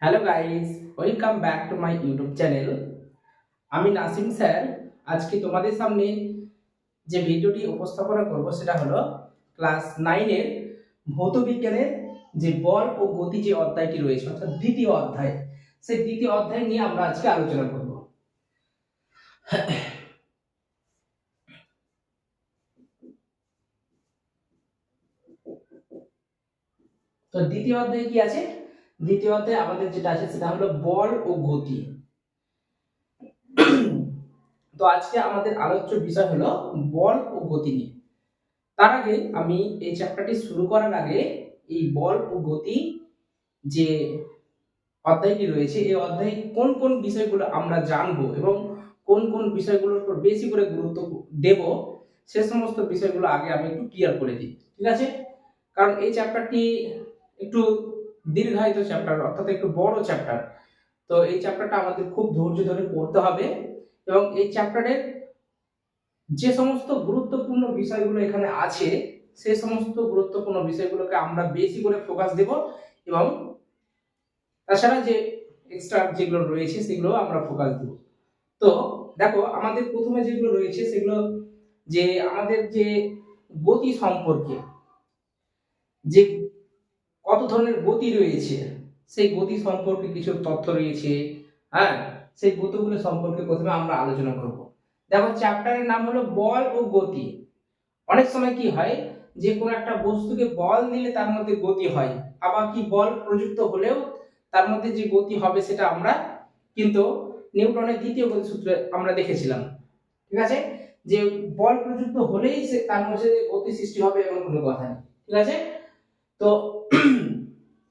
Hello guys, welcome back to my YouTube channel. আমি Nasim sir. আজকে তোমাদের সামনে যে ভিডিওটি উপস্থাপনা করব সেটা হলো ক্লাস 9 এর ভৌত বিজ্ঞানের যে বল ও গতি যে অধ্যায়টি রয়েছে অর্থাৎ দ্বিতীয় অধ্যায়, সেই দ্বিতীয় অধ্যায় নিয়ে আমরা আজকে আলোচনা করব। তো দ্বিতীয় অধ্যায়ে কি আছে? দ্বিতীয় অধ্যায়ে আমাদের যেটা আছে সেটা হলো বল ও গতি। তো আজকে আমাদের আলোচ্য বিষয় হলো বল ও গতি নিয়ে। তার আগে আমি এই চ্যাপ্টারটি শুরু করার আগে এই বল ও গতি যে অধ্যায়টি রয়েছে এই অধ্যায়ে কোন কোন বিষয়গুলো আমরা জানবো এবং কোন কোন বিষয়গুলোর উপর বেশি করে গুরুত্ব দেব সে সমস্ত বিষয়গুলো আগে আমি একটু ক্লিয়ার করে দিই, ঠিক আছে? কারণ এই চ্যাপ্টারটি একটু দীর্ঘায়িত চ্যাপ্টার, অর্থাৎ একটু বড় চ্যাপ্টার। তো এই চ্যাপ্টারটা আমাদের খুব ধৈর্য ধরে পড়তে হবে এবং এই চ্যাপ্টারের যে সমস্ত গুরুত্বপূর্ণ বিষয়গুলো এখানে আছে সেই সমস্ত গুরুত্বপূর্ণ বিষয়গুলোকে আমরা বেশি করে ফোকাস দেব এবং তাছাড়া যে এক্সট্রা যেগুলো রয়েছে সেগুলো আমরা ফোকাস দেব। তো দেখো, আমাদের প্রথমে যেগুলো রয়েছে সেগুলো যে আমাদের যে গতি সম্পর্কে, যে কত ধরনের গতি রয়েছে সেই গতি সম্পর্কে কিছু তথ্য রয়েছে। হ্যাঁ, সেই গতিগুলো সম্পর্কে প্রথমে আমরা আলোচনা করব। দেখো, চ্যাপ্টারের নাম হলো বল ও গতি। অনেক সময় কি হয় যে কোনো একটা বস্তুকে বল দিলে তার মধ্যে গতি হয়, আবার কি বল প্রযুক্ত হলেও তার মধ্যে যে গতি হবে সেটা আমরা কিন্তু নিউটনের দ্বিতীয় গতি সূত্রে আমরা দেখেছিলাম, ঠিক আছে? যে বল প্রযুক্ত হলেই সে তার মধ্যে গতি সৃষ্টি হবে এমন কোনো কথা নেই, ঠিক আছে? তো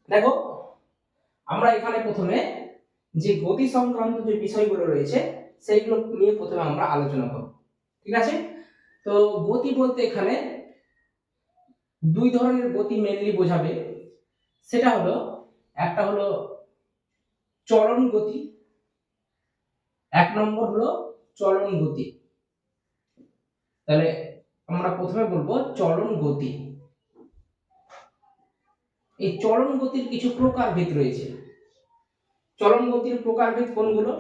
দেখো, আমরা এখানে প্রথমে যে গতি সংক্রান্ত যে বিষয়গুলো রয়েছে সেইগুলো নিয়ে প্রথমে আমরা আলোচনা করব, ঠিক আছে? তো গতি বলতে এখানে দুই ধরনের গতি মেনলি বোঝাবে। সেটা হলো, একটা হলো চলন গতি, এক নম্বর হলো চলন গতি। তাহলে আমরা প্রথমে বলবো চলন গতি। এই চলন গতির কিছু প্রকারভেদ রয়েছে। চলন গতির প্রকারভেদ কোনগুলো?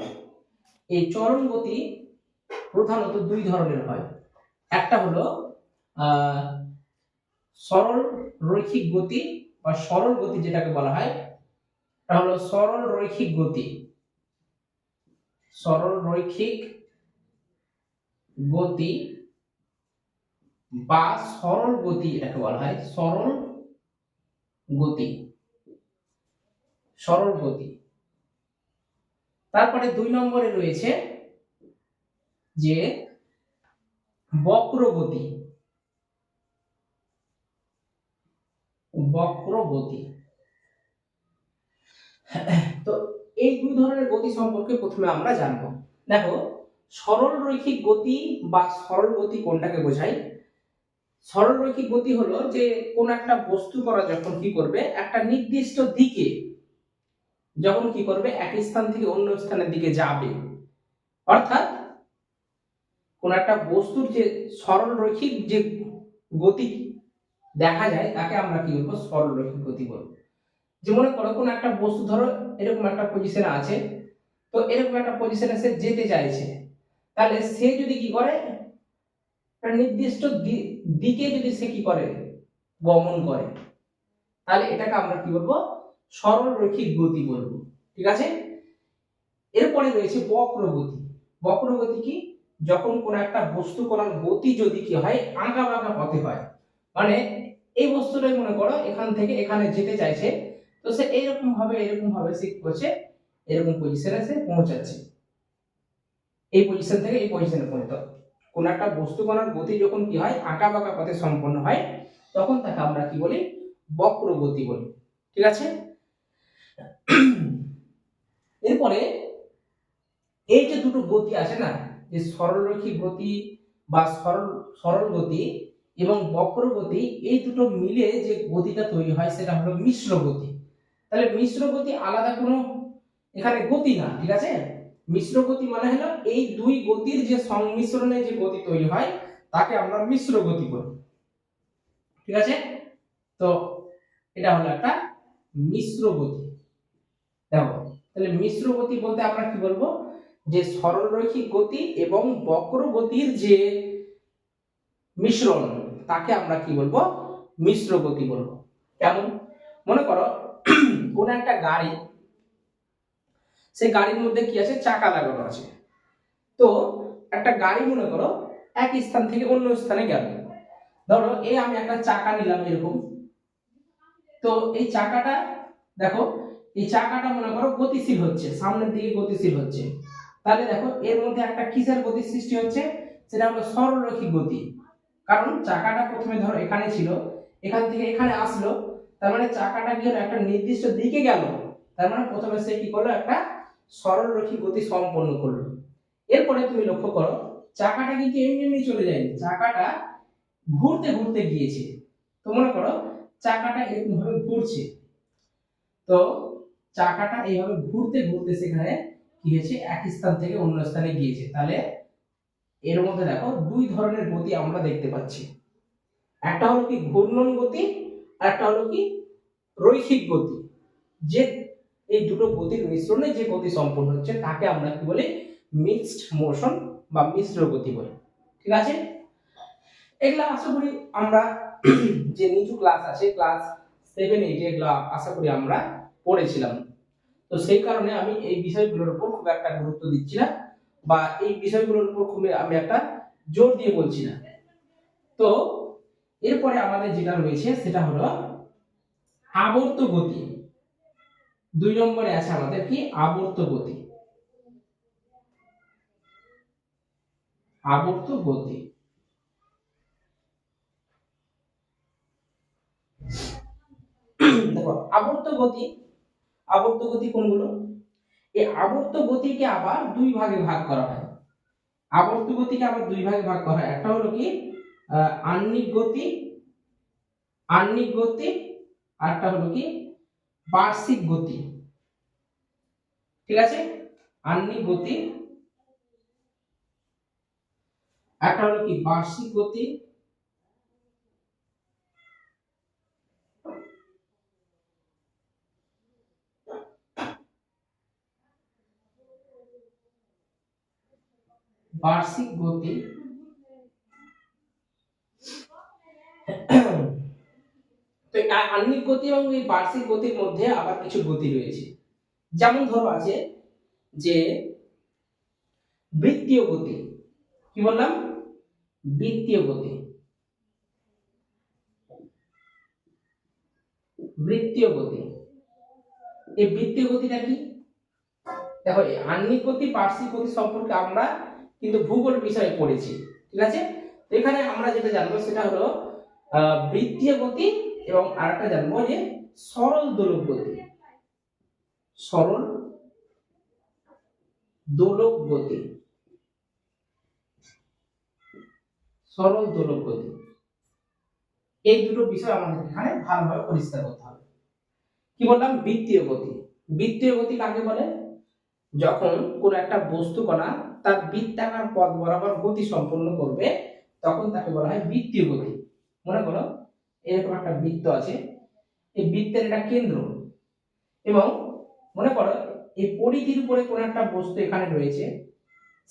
এই চলন গতি প্রধানত দুই ধরনের হয়। একটা হলো সরল রৈখিক গতি বা সরল গতি যেটাকে বলা হয়, এটা হলো সরল রৈখিক গতি। সরল রৈখিক গতি বা সরল গতি এটাকে বলা হয় সরল গতি। সরল গতি। তারপরে দুই নম্বরে রয়েছে যে বক্র গতি। বক্র গতি। তো এই দুই ধরনের গতি সম্পর্কে প্রথমে আমরা জানবো। দেখো, সরল রৈখিক গতি বা সরল গতি কোনটাকে বোঝায়? সরল রৈখিক গতি হলো যে কোন একটা বস্তু করা যখন কি করবে, একটা নির্দিষ্ট দিকে যখন কি করবে, এক স্থান থেকে অন্য স্থানের দিকে যাবে, অর্থাৎ কোন একটা বস্তুর যে সরল রৈখিক যে গতি দেখা যায় তাকে আমরা কি বলবো? সরল রৈখিক গতি বলবো। যে মনে করো কোন একটা বস্তু ধরো এরকম একটা পজিশনে আছে, তো এরকম একটা পজিশনে সে যেতে চাইছে, তাহলে সে যদি কি করে, একটা নির্দিষ্ট দিকে যদি সে কি করে, গমন করে, তাহলে এটাকে আমরা কি বলবো? সরল রৈখিক গতি বলবো, ঠিক আছে? এরপরে রয়েছে বক্রগতি। বক্রগতি কি? যখন কোন একটা বস্তু করার গতি যদি কি হয়, আঁকা বাঁকা পথে হয়, মানে এই বস্তুটাই মনে করো এখান থেকে এখানে যেতে চাইছে, তো সে এরকম ভাবে সে করছে, এরকম পজিশনে সে পৌঁছাচ্ছে, এই পজিশন থেকে এই পজিশনে পৌঁছাতে। কোন একটা বস্তু করার গতি যখন কি হয়, আঁকা বাঁকা পথে সম্পন্ন হয়, তখন তাকে আমরা কি বলি? বক্রগতি বলি, ঠিক আছে? এরপরে এই যে দুটো গতি আছে না, যে সরলরৈখিক গতি বা সরল গতি এবং বক্র গতি, এই দুটো মিলে যে গতিটা তৈরি হয় সেটা হলো মিশ্র গতি। তাহলে মিশ্র গতি আলাদা কোনো এখানে গতি না, ঠিক আছে? মিশ্র গতি মানে হলো এই দুই গতির যে সংমিশ্রণে যে গতি তৈরি হয় তাকে আমরা মিশ্র গতি বলি, ঠিক আছে? তো এটা হলো একটা মিশ্র গতি। দেখো, তাহলে মিশ্র গতি বলতে আমরা কি বলবো, যে সরলরৈখিক গতি এবং বক্র গতির যে মিশ্রণ তাকে আমরা কি বলবো, মিশ্র গতি বলবো। কেমন, মনে করো কোন একটা গাড়ি, সেই গাড়ির মধ্যে কি আছে, চাকা লাগানো আছে। তো একটা গাড়ি মনে করো এক স্থান থেকে অন্য স্থানে গেল। ধরো এই আমি একটা চাকা নিলাম এরকম, তো এই চাকাটা দেখো, এই চাকাটা মনে করো গতিশীল হচ্ছে, সামনের দিকে গতিশীল হচ্ছে। তাহলে দেখো এর মধ্যে একটা কিসের গতি সৃষ্টি হচ্ছে, সেটা হলো সরলরৈখিক গতি। কারণ চাকাটা প্রথমে ধরো এখানে ছিল, এখান থেকে এখানে আসলো, তার মানে চাকাটা গিয়ে একটা নির্দিষ্ট দিকে গেল, তার মানে প্রথমে সে কি করলো, একটা সরলরৈখিক গতি সম্পন্ন করলো। এরপরে তুমি লক্ষ্য করো চাকাটা কিন্তু এমনি এমনি চলে যায়নি, চাকাটা ঘুরতে ঘুরতে গিয়েছে। তো মনে করো চাকাটা এরকম ভাবে ঘুরছে, তো চাকাটা এইভাবে ঘুরতে ঘুরতে সেখানে কি হয়েছে, এক স্থান থেকে অন্য স্থানে গিয়েছে। তাহলে এর মধ্যে দেখো দুই ধরনের গতি আমরা দেখতে পাচ্ছি, একটা হলো কি ঘূর্ণন গতি, আর একটা হলো কি রৈখিক গতি। যে এই দুটো গতির মিশ্রণে যে গতি সম্পন্ন হচ্ছে তাকে আমরা কি বলি, মিক্সড মোশন বা মিশ্র গতি বলি। ঠিক আছে, এগুলা আশা করি আমরা যে নিচু ক্লাস আছে, ক্লাস 7-8 এগুলা আশা করি আমরা পড়েছিলাম। তো সেই কারণে আমি এই বিষয়গুলোর উপর খুব একটা গুরুত্ব দিচ্ছি না, বা এই বিষয়গুলোর উপর খুব আমি একটা জোর দিয়ে বলছি না। তো এরপরে আমাদের যেটা রয়েছে সেটা হলো আবর্ত গতি। 2 নম্বরে আছে আমাদের কি, আবর্ত গতি। আবর্ত গতি, দেখো আবর্ত গতি, আবর্ত গতি কোনগুলো, এই আবর্ত গতিকে আবার দুই ভাগে ভাগ করা হয়। আবর্ত গতিকে আবার দুই ভাগে ভাগ করা হয়, একটা হলো কি আহ্নিক গতি, আহ্নিক গতি, আরটা হলো কি বার্ষিক গতি। ঠিক আছে, আহ্নিক গতি, একটা হলো কি বার্ষিক গতি, বার্ষিক গতি। তো আহ্নিক গতি এবং এই বার্ষিক গতির মধ্যে আবার কিছু গতি রয়েছে, যেমন ধরো আছে যে বৃত্তীয় গতি। কি বললাম, বৃত্তীয় গতি, বৃত্তীয় গতি। এই বৃত্তীয় গতিটা কি, দেখো এই আহ্নিক গতি বার্ষিক গতি সম্পর্কে আমরা কিন্তু ভূগোল বিষয়ে পড়েছি। ঠিক আছে, তো এখানে আমরা যেটা জানবো সেটা হলো বৃত্তীয় গতি, এবং আরেকটা জানবো যে সরল দোলক গতি। সরল দোলক গতি, সরল দোলক গতি, এই দুটো বিষয় আমাদের এখানে ভালোভাবে পরিষ্কার করতে হবে। কি বললাম, বৃত্তীয় গতি। বৃত্তীয় গতি কাকে বলে, যখন কোন একটা বস্তু কণা তার বৃত্তাকার পথ বরাবর গতি সম্পন্ন করবে তখন তাকে বলা হয় বৃত্তীয় গতি। মনে করো এরকম একটা বৃত্ত আছে, এই বৃত্তের একটা কেন্দ্র, এবং মনে করো এই পরিধির উপরে কোন একটা বস্তু এখানে রয়েছে,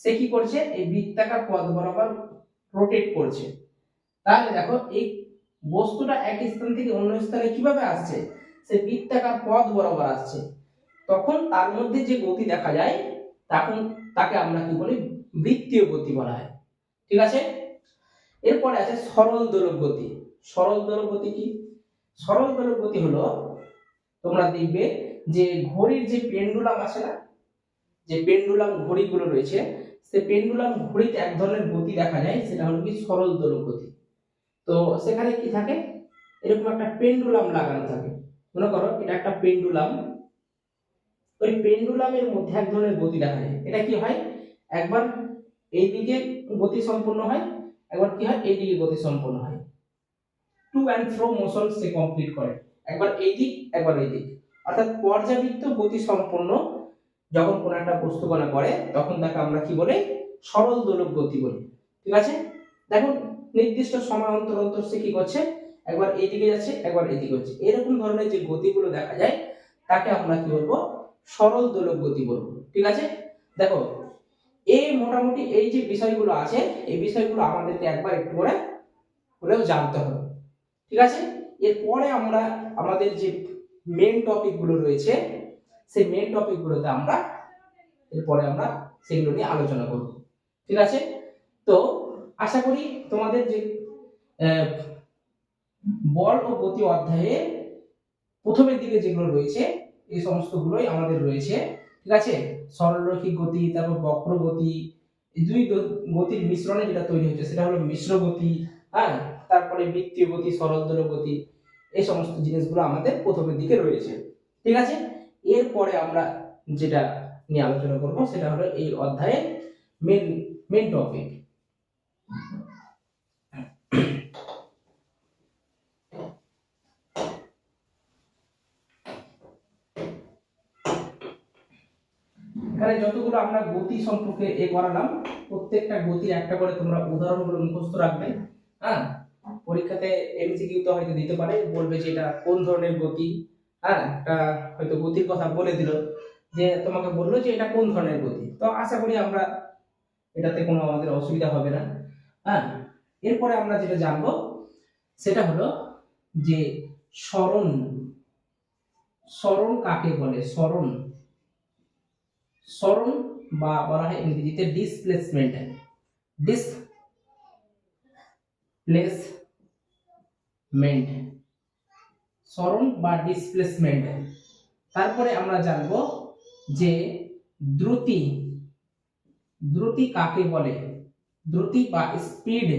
সে কি করছে, এই বৃত্তাকার পথ বরাবর রোটেট করছে। তাহলে দেখো এই বস্তুটা এক স্থান থেকে অন্য স্থানে কিভাবে আসছে, সে বৃত্তাকার পথ বরাবর আসছে। তখন তার মধ্যে যে গতি দেখা যায় তখন তাকে আমরা কি বলি, বৃত্তীয় গতি বলা হয়। ঠিক আছে, এরপরে আছে সরল দোলক গতি। সরল দোলক গতি কি, সরল দোলক গতি হলো, তোমরা দেখবে যে ঘড়ির যে পেন্ডুলাম আছে না, যে পেন্ডুলাম ঘড়িগুলো রয়েছে, সে পেন্ডুলাম ঘড়িতে এক ধরনের গতি দেখা যায়, সেটা হলো কি সরল দোলক গতি। তো সেখানে কি থাকে, এরকম একটা পেন্ডুলাম লাগানো থাকে। মনে করো এটা একটা পেন্ডুলাম, ওই পেন্ডুলামের মধ্যে এক ধরনের গতি দেখা যায়। এটা কি হয়, একবার এইদিকে গতি সম্পন্ন হয়, একবার কি হয় এইদিকে গতি সম্পন্ন হয়, টু অ্যান্ড ফ্রো মোশন সে কমপ্লিট করে, একবার এই দিক একবার এই দিক। অর্থাৎ পর্যাবৃত্ত গতি সম্পন্ন যখন কোন একটা বস্তু কণা করে তখন তাকে আমরা কি বলি, সরল দোলক গতি বলি। ঠিক আছে, দেখো নির্দিষ্ট সময় অন্তর অন্তর সে কি করছে, একবার এইদিকে যাচ্ছে একবার এইদিকে হচ্ছে, এরকম ধরনের যে গতিগুলো দেখা যায় তাকে আমরা কি বলবো, সরল দোলক গতি বলবো। ঠিক আছে, দেখো এই মোটামুটি এই যে বিষয়গুলো আছে এই বিষয়গুলো আমাদেরকে একবার একটু করে হলেও জানতে হবে। ঠিক আছে, এরপরে আমরা আমাদের যে মেন টপিক গুলো রয়েছে সেই মেন টপিক গুলোতে আমরা এরপরে আমরা সেগুলো নিয়ে আলোচনা করব। ঠিক আছে, তো আশা করি তোমাদের যে বল ও গতি অধ্যায়ে প্রথমের দিকে যেগুলো রয়েছে এই সমস্ত গুলোই আমাদের রয়েছে। ঠিক আছে, সরলরৈখিক গতি, তারপর বক্র গতি, এই দুই গতির মিশ্রণে যেটা তৈরি হচ্ছে সেটা হলো মিশ্র গতি। হ্যাঁ, তারপরে বৃত্তীয় গতি, সরল দোলক গতি, এই সমস্ত জিনিসগুলো আমাদের প্রথমের দিকে রয়েছে। ঠিক আছে, এরপরে আমরা যেটা নিয়ে আলোচনা করব সেটা হলো এই অধ্যায়ের মেন মেন টপিক। এখানে যতগুলো আমরা গতি সম্পর্কে করালাম প্রত্যেকটা গতির একটা করে তোমরা উদাহরণগুলো মুখস্থ রাখবে। হ্যাঁ, পরীক্ষাতে এমসিকিউ তো হয়তো দিতে পারে, বলবে যে এটা কোন ধরনের গতি। হ্যাঁ, একটা হয়তো গতির কথা বলে দিল, যে তোমাকে বললো যে এটা কোন ধরনের গতি, তো আশা করি আমরা এটাতে কোনো আমাদের অসুবিধা হবে না। হ্যাঁ, এরপরে আমরা যেটা জানবো সেটা হলো যে সরণ। সরণ কাকে বলে? সরণ, সরণ বা বলা হয় ইংরেজিতে ডিসপ্লেসমেন্ট। ডিসপ্লেসমেন্ট, সরণ বা ডিসপ্লেসমেন্ট। তারপরে আমরা জানবো যে দ্রুতি। দ্রুতি কাকে বলে? দ্রুতি বা স্পিড,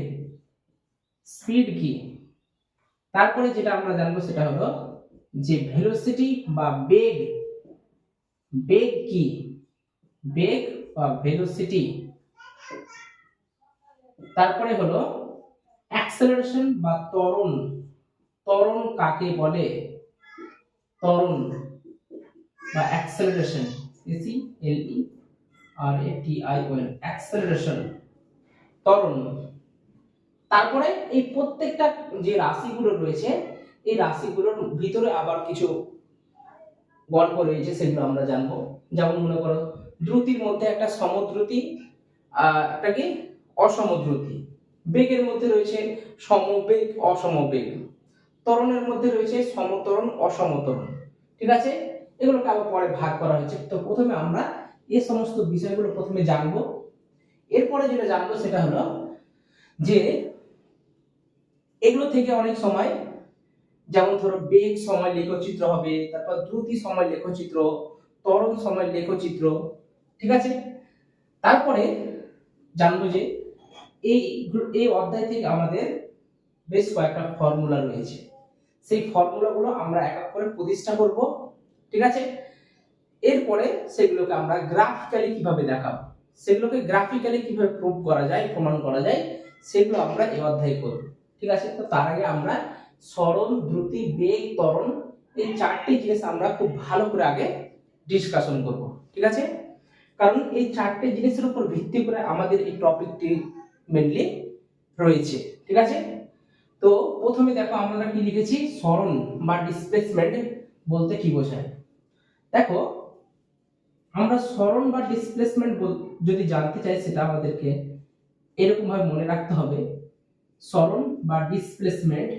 স্পিড কি? তারপরে যেটা আমরা জানবো সেটা হলো যে ভেলোসিটি বা বেগ। বেগ কি? বেগ বা ভেলোসিটি। তারপরে হলো অ্যাক্সেলারেশন বা ত্বরণ। ত্বরণ কাকে বলে? ত্বরণ বা অ্যাক্সেলারেশন, ACCLERATION, অ্যাক্সেলারেশন, ত্বরণ। তারপরে এই প্রত্যেকটা যে রাশিগুলো রয়েছে এই রাশিগুলোর ভিতরে আবার কিছু গল্প রয়েছে, সেগুলো আমরা জানবো। যেমন মনে করো দ্রুতির মধ্যে একটা সমদ্রুতি, একটা কি অসমদ্রুতি। বেগের মধ্যে রয়েছে সমবেগ অসমবেগ। ত্বরণের মধ্যে রয়েছে সমত্বরণ অসমত্বরণ। ঠিক আছে, এগুলোকে আবার পরে ভাগ করা হয়েছে। তো প্রথমে আমরা এই সমস্ত বিষয়গুলো প্রথমে জানবো। এরপরে যেটা জানবো সেটা হলো যে এগুলো থেকে অনেক সময়, যেমন ধরো বেগ সময় লেখচিত্র হবে, তারপর দ্রুতি সময় লেখচিত্র, ত্বরণ সময় লেখচিত্র। ঠিক আছে, তারপরে জানবো যে এই এই অধ্যায় থেকে আমাদের বেশ কয়েকটা ফর্মুলা রয়েছে, সেই ফর্মুলাগুলো আমরা এক এক করে প্রতিষ্ঠা করব। ঠিক আছে, এরপরে সেগুলোকে আমরা গ্রাফিক্যালি কিভাবে দেখাবো, সেগুলোকে গ্রাফিক্যালি কিভাবে প্রুভ করা যায়, প্রমাণ করা যায়, সেগুলো আমরা এই অধ্যায়ে করব। ঠিক আছে, তো তার আগে আমরা সরণ, দ্রুতি, বেগ, ত্বরণ এই চারটি জিনিস আমরা খুব ভালো করে আগে ডিসকাশন করব। ঠিক আছে, কারণ এই চারটি জিনিসের উপর ভিত্তি করে আমাদের এই টপিকটি মেইনলি রয়েছে। ঠিক আছে, তো প্রথমে দেখো আমরা কি লিখেছি, সরণ বা ডিসপ্লেসমেন্ট বলতে কি বোঝায়। দেখো আমরা সরণ বা ডিসপ্লেসমেন্ট যদি জানতে চাই সেটা আমাদেরকে এরকম ভাবে মনে রাখতে হবে। সরণ বা ডিসপ্লেসমেন্ট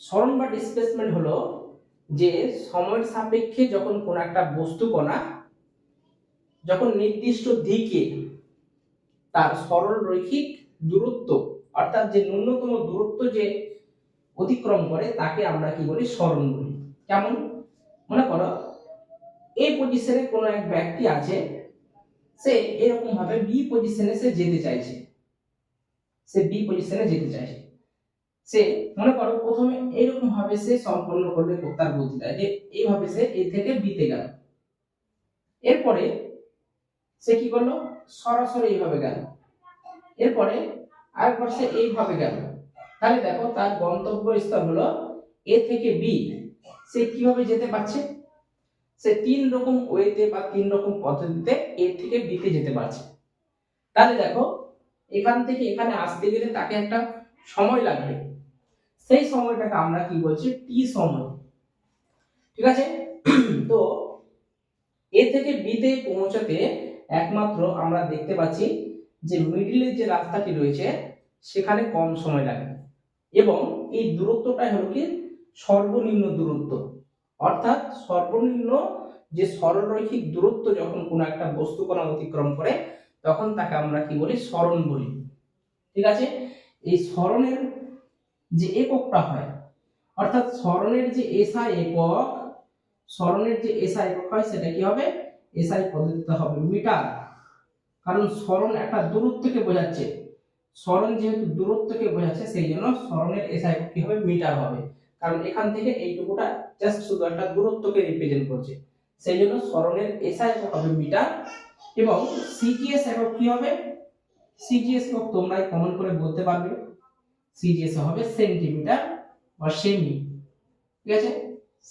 সরণ বা ডিসপ্লেসমেন্ট হলো যে সময়ের সাপেক্ষে যখন কোন একটা বস্তু কণা যখন নির্দিষ্ট দিকে তার সরল রৈখিক দূরত্ব, অর্থাৎ যে ন্যূনতম দূরত্ব যে অতিক্রম করে তাকে আমরা কি বলি, সরণ বলি। কেমন, মনে করো এই পজিশনে কোনো এক ব্যক্তি আছে, সে এরকম ভাবে বি পজিশনে সে যেতে চাইছে, সে বি পজিশনে যেতে চাইছে। সে মনে করো প্রথমে এরকম ভাবে সে সম্পন্ন করবে তার গতিটা, যে এইভাবে সে এ থেকে বি তে গেল। এরপরে সে কি করলো, সরাসরি এইভাবে গেল। এরপরে আরেকবার সে এইভাবে গেল। তাহলে দেখো তার গন্তব্যস্থল হলো এ থেকে বি। সে কিভাবে যেতে পারছে, সে তিন রকম ওয়েতে বা তিন রকম পদ্ধতিতে এ থেকে বি তে যেতে পারছে। তাহলে দেখো এখান থেকে এখানে আসতে গেলে তাকে একটা সময় লাগবে, সেই সময়টাকে আমরা কি বলছি, টি সময়। ঠিক আছে, তো এ থেকে বি তে পৌঁছাতে একমাত্র আমরা দেখতে পাচ্ছি যে মিডিলের যে রাস্তাটি রয়েছে সেখানে কম সময় লাগে, এবং এই দূরত্বটাই হলো কি সর্বনিম্ন দূরত্ব। অর্থাৎ সর্বনিম্ন যে সরলরৈখিক দূরত্ব যখন কোনো একটা বস্তু কণা অতিক্রম করে তখন তাকে আমরা কি বলি, সরণ বলি। ঠিক আছে, এই সরণের যে এককটা হয়, অর্থাৎ সরণের যে এসআই একক, সরণের যে এসআই একক হয় সেটা কি হবে, এসআই পদ্ধতিতে হবে মিটার। কারণ সরণ একটা দূরত্বকে বোঝাচ্ছে, সরণ যেহেতু দূরত্বকে বোঝাচ্ছে সেই জন্য সরণের এসআই একক কি হবে, মিটার হবে। কারণ এখান থেকে এইটুকুটা জাস্ট শুধু একটা দূরত্বকে রিপ্রেজেন্ট করছে, সেই জন্য সরণের এসআই একক হবে মিটার। এবং সিজিএস একক কি হবে, সিজিএস একক তোমরাই কমন করে বলতে পারবে, সিজিএস হবে সেন্টিমিটার বা সেমি। ঠিক আছে,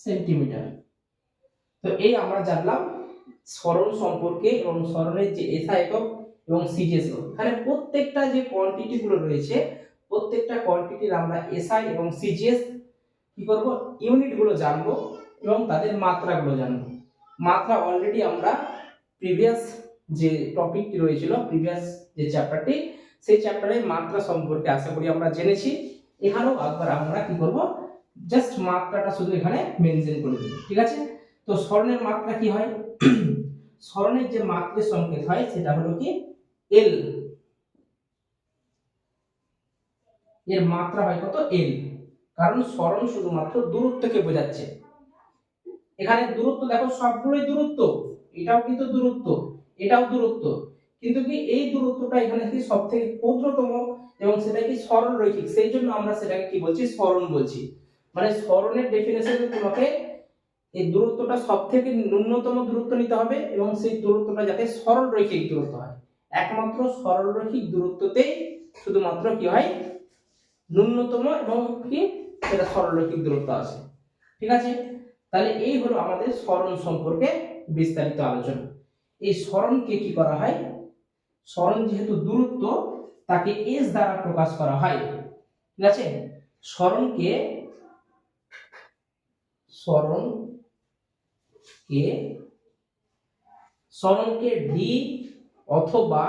সেন্টিমিটার। তো এই আমরা জানলাম সরণ সম্পর্কে এবং সরণের যে এসআই একক এবং সিজিএস একক। এখানে প্রত্যেকটা যে কোয়ান্টিটি গুলো রয়েছে প্রত্যেকটা কোয়ান্টিটির আমরা এসআই এবং সিজিএস কি করব, ইউনিট গুলো জানবো এবং তাদের মাত্রা গুলো জানবো। মাত্রা অলরেডি আমরা প্রিভিয়াস যে টপিকটি রয়েছিল, প্রিভিয়াস যে চ্যাপ্টারটি, সেই চ্যাপ্টারের মাত্রা সম্পর্কে আশা করি আমরা জেনেছি। এখানেও একবার আমরা কি করব, জাস্ট মাত্রাটা শুধু এখানে মেনশন করে দেব। ঠিক আছে, তো সরণের মাত্রা কি হয়, সরণের যে মাত্রা সংকেত হয় সেটা হলো কি এল, এর মাত্রা হয় কত, এল। কারণ সরণ শুধুমাত্র দূরত্বকে বোঝাচ্ছে। এখানে দূরত্ব দেখো সবগুলোই দূরত্ব, এটাও কিন্তু দূরত্ব, এটাও দূরত্ব, কিন্তু কি এই দূরত্বটা এখানে কি সবথেকে ক্ষুদ্রতম এবং সেটা কি সরল রৈখিক, সেই জন্য আমরা সেটাকে কি বলছি, সরণ বলছি। মানে সরণের ডেফিনেশনে তোমাকে এই দূরত্বটা সবথেকে ন্যূনতম দূরত্ব নিতে হবে এবং সেই দূরত্বটা যাতে সরল রৈখিক দূরত্ব হয়। একমাত্র সরল রৈখিক দূরত্বতেই শুধুমাত্র কি হয়, ন্যূনতম এবং কি সেটা সরল রৈখিক দূরত্ব আছে। ঠিক আছে, তাহলে এই হলো আমাদের সরণ সম্পর্কে বিস্তারিত আলোচনা। এই সরণকে কি করা হয়, সরণ যেহেতু দূরত্ব তাকে এস দ্বারা প্রকাশ করা হয়। ঠিক আছে, সরণকে সরণকে ডি অথবা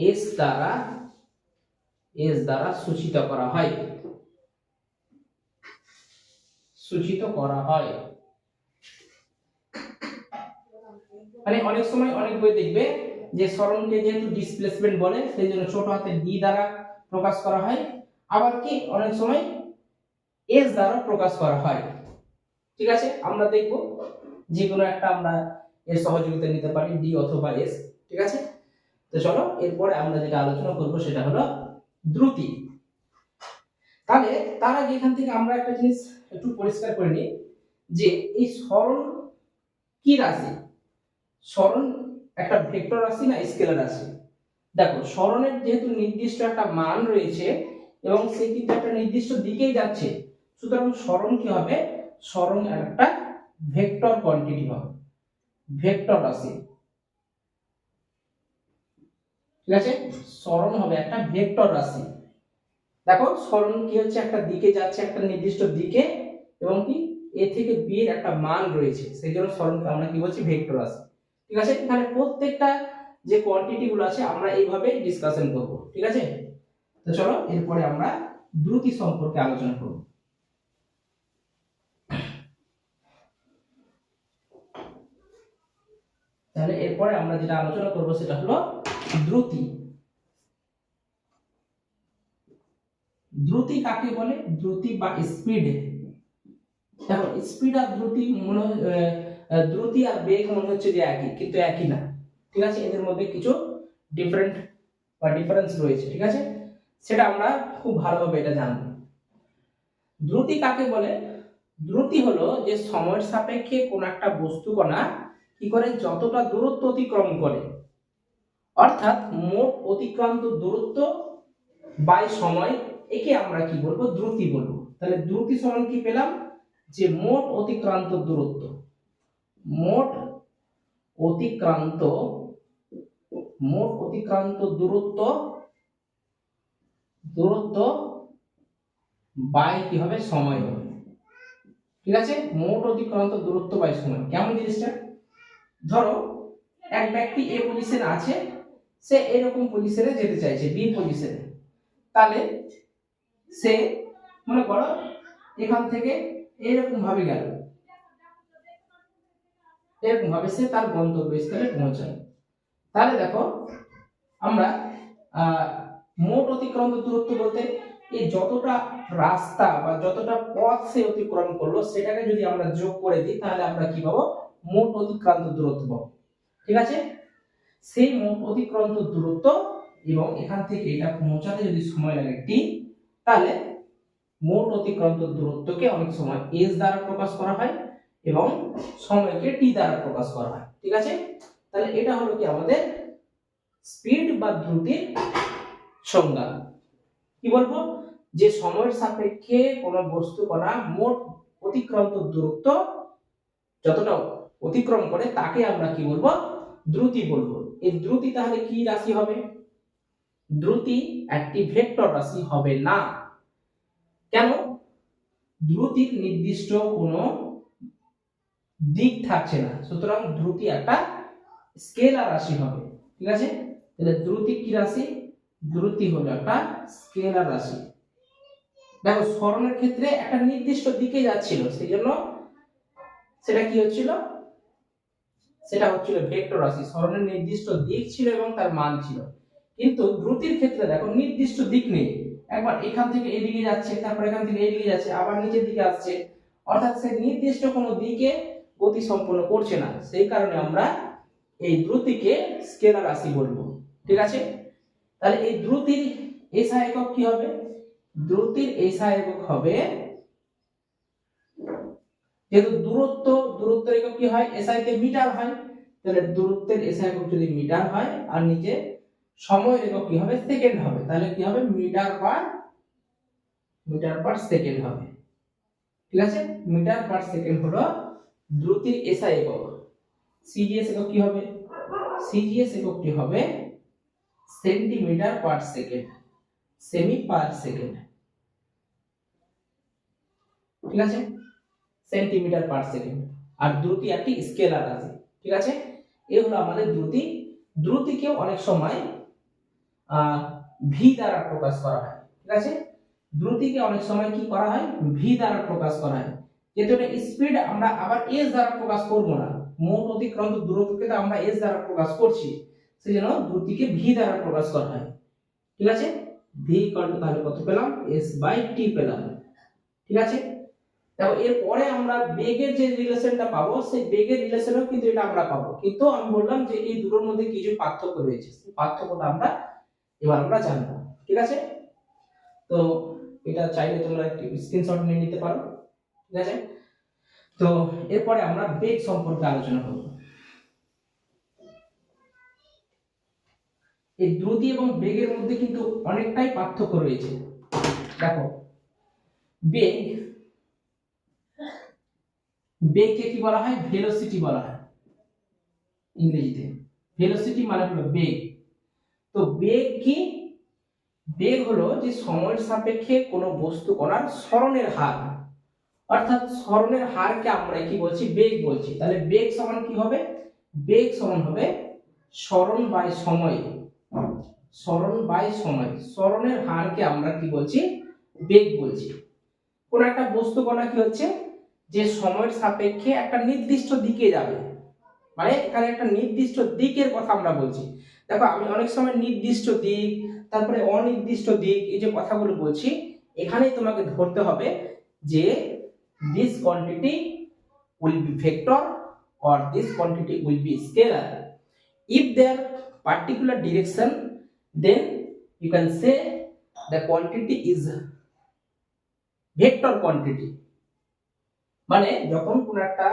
এস দ্বারা সূচিত করা হয়, মানে অনেক সময় অনেক বই দেখবে যে সরণকে যেহেতু ডিসপ্লেসমেন্ট বলে সেই জন্য ছোট হাতে ডি দ্বারা প্রকাশ করা হয়, আবার কি অনেক সময় এস দ্বারা প্রকাশ করা হয়। ঠিক আছে, আমরা দেখব যে কোনো একটা আমরা এর সহযোগিতা নিতে পারি, ডি অথবা এস। ঠিক আছে, তো চলো এরপরে আমরা যেটা আলোচনা করব সেটা হলো দ্রুতি। তাহলে তার আগে এখান থেকে আমরা একটা জিনিস একটু পরিষ্কার করে নিই যে এই সরণ কি রাশি, সরণ একটা ভেক্টর রাশি না স্কেলার রাশি। দেখো সরণের যেহেতু নির্দিষ্ট একটা মান রয়েছে এবং সে কিন্তু একটা নির্দিষ্ট দিকেই যাচ্ছে, সুতরাং সরণ কি হবে, সরণ একটা ভেক্টর কোয়ান্টিটি হবে, ভেক্টর রাশি। ঠিক আছে, সরণ হবে একটা ভেক্টর রাশি। দেখো সরণ কি হচ্ছে, একটা দিকে যাচ্ছে, একটা নির্দিষ্ট দিকে, এবং কি এ থেকে বি এর একটা মান রয়েছে, সেই জন্য সরণকে আমরা কি বলছি, ভেক্টর রাশি। ঠিক আছে, এখানে প্রত্যেকটা যে কোয়ান্টিটি গুলো আছে আমরা এইভাবে ডিসকাশন করব। ঠিক আছে, তো চলো এরপরে আমরা দ্রুতি সম্পর্কে আলোচনা করব। তাহলে এরপরে আমরা যেটা আলোচনা করব সেটা হলো দ্রুতি। দ্রুতি কাকে বলে, দ্রুতি বা স্পিড। দেখো স্পিড আর দ্রুতি দ্রুতি আর বেগ মনে হচ্ছে যে একই, কিন্তু একই না। ঠিক আছে, এদের মধ্যে কিছু ডিফারেন্স রয়েছে। ঠিক আছে, সেটা আমরা খুব ভালোভাবে এটা জানবো। দ্রুতি কাকে বলে, দ্রুতি হলো যে সময়ের সাপেক্ষে কোন একটা বস্তু কণা কি করে, যতটা দূরত্ব অতিক্রম করে, অর্থাৎ মোট অতিক্রান্ত দূরত্ব বাই সময়, একে আমরা কি বলবো, দ্রুতি বলবো। তাহলে দ্রুতি সমান কি পেলাম, যে মোট অতিক্রান্ত দূরত্ব, মোট অতিক্রান্ত মোট অতিক্রান্ত দূরত্ব বাই কি হবে, সময় হবে। ঠিক আছে, মোট অতিক্রান্ত দূরত্ব বাই সময়। কেমন জিনিসটা? ধরো এক ব্যক্তি এ পজিশনে আছে, সে এরকম পজিশনে যেতে চাইছে, বি পজিশনে। তাহলে সে মনে করো এখান থেকে এরকম ভাবে গেল, এরকম ভাবে সে তার গন্তব্যস্থলে পৌঁছায়। তাহলে দেখো আমরা মোট অতিক্রান্ত দূরত্ব বলতে এই যতটা রাস্তা বা যতটা পথ সে অতিক্রম করলো সেটাকে যদি আমরা যোগ করে দিই তাহলে আমরা কি পাবো, মোট অতিক্রান্ত দূরত্ব পাবো। ঠিক আছে, সেই মোট অতিক্রান্ত দূরত্ব এবং এখান থেকে এটা পৌঁছাতে যদি সময় লাগে টি, তাহলে মোট অতিক্রান্ত দূরত্বকে অনেক সময় এস দ্বারা প্রকাশ করা হয় এবং সময়কে টি দ্বারা প্রকাশ করা হয়। ঠিক আছে, তাহলে এটা হলো কি আমাদের স্পিড বা দ্রুতির সংজ্ঞা। কি বলবো, যে সময়ের সাপেক্ষে কোনো বস্তু কণা মোট অতিক্রান্ত দূরত্ব যতটা অতিক্রম করে তাকে আমরা কি বলবো, দ্রুতি বলবো। এই দ্রুতি তাহলে কি রাশি হবে? দ্রুতি একটি ভেক্টর রাশি হবে না। কেন? দ্রুতির নির্দিষ্ট কোনো দিক থাকছে না, সুতরাং দ্রুতি একটা স্কেলার রাশি হবে। ঠিক আছে, তাহলে দ্রুতি কি রাশি? দ্রুতি হলো একটা স্কেলার রাশি। দেখো সরণের ক্ষেত্রে একটা নির্দিষ্ট দিকে যাচ্ছিল, সেই জন্য সেটা কি হচ্ছিল, সেটা হচ্ছিল ভেক্টর রাশি। সরণের নির্দিষ্ট দিক ছিল এবং তার মান ছিল। কিন্তু দ্রুতির ক্ষেত্রে দেখো নির্দিষ্ট দিক নেই, একবার এখান থেকে এদিকে যাচ্ছে, তারপর এখান থেকে এদিকে যাচ্ছে, আবার নিচের দিকে আসছে, অর্থাৎ সে নির্দিষ্ট কোনো দিকে গতি সম্পন্ন করছে না। সেই কারণে আমরা এই দ্রুতিকে স্কেলার রাশি বলবো। ঠিক আছে, তাহলে এই দ্রুতির এসআই একক কি হবে? দ্রুতির এসআই একক হবে, যেহেতু দূরত্বের একক কি হয়, এসআই তে মিটার হয়, তাহলে দূরত্বের এসআই একক যদি মিটার হয় আর নিচে সময়ের একক কি হবে, সেকেন্ড হবে, তাহলে কি হবে, মিটার পার সেকেন্ড হবে। ঠিক আছে, মিটার পার সেকেন্ড হলো দ্রুতির এসআই একক। সিজিএস একক কি হবে? সিজিএস এককটি হবে সেন্টিমিটার পার সেকেন্ড, সেমি পার সেকেন্ড। ঠিক আছে, সেন্টিমিটার পার সেকেন্ড। আর দ্রুতি একটি স্কেলার রাশি। ঠিক আছে, এই হলো আমাদের দ্রুতি। দ্রুতিকেও অনেক সময় ভি দ্বারা প্রকাশ করা হয়। ঠিক আছে, দ্রুতিকে অনেক সময় কি করা হয়, ভি দ্বারা প্রকাশ করা হয়। যেহেতু এটা স্পিড, আমরা আবার এস দ্বারা প্রকাশ করব না, মোট অতিক্রান্ত দূরত্বকে তো আমরা এস দ্বারা প্রকাশ করছি, সেজন্য দ্রুতিকে ভি দ্বারা প্রকাশ করা হয়। ঠিক আছে, ভি ইকুয়াল টু তাহলে কত পেলাম, এস বাই টি পেলাম। ঠিক আছে, দেখো এরপরে আমরা বেগের যে রিলেশনটা পাবো, সেই বেগের রিলেশনও কিন্তু এটা আমরা পাবো, কিন্তু আমি বললাম যে এই দুটোর মধ্যে কিছু পার্থক্য রয়েছে, সেই পার্থক্যটা আমরা জানবো। ঠিক আছে, তো এটা চাইলে তোমরা একটু স্ক্রিনশট নিয়ে নিতে পারো। ঠিক আছে, তো এরপরে আমরা বেগ সম্পর্কে আলোচনা করব। এই দ্রুতি এবং বেগের মধ্যে কিন্তু অনেকটাই পার্থক্য রয়েছে। দেখো বেগকে কি বলা হয়, ভেলোসিটি বলা হয় ইংরেজিতে। ভেলোসিটি মানে হলো বেগ। তো বেগ কি? বেগ হলো যে সময়ের সাপেক্ষে কোনো বস্তু কণার সরণের হার, অর্থাৎ সরণের হারকে আমরা কি বলছি, বেগ বলছি। তাহলে বেগ সমান কি হবে, বেগ সমান হবে সরণ বাই সময়। সরণ বাই সময়, সরণের হারকে আমরা কি বলছি, বেগ বলছি। কোন একটা বস্তু কণা কি হচ্ছে, যে সময়ের সাপেক্ষে একটা নির্দিষ্ট দিকে যাবে, মানে এখানে একটা নির্দিষ্ট দিকের কথা আমরা বলছি। দেখো আমি অনেক সময় নির্দিষ্ট দিক, তারপরে অনির্দিষ্ট দিক, এই যে কথাগুলো বলছি, এখানেই তোমাকে ধরতে হবে যে this quantity will be vector or this quantity will be scalar. If their particular direction, then you can say the quantity is vector quantity. মানে যখন কোন একটা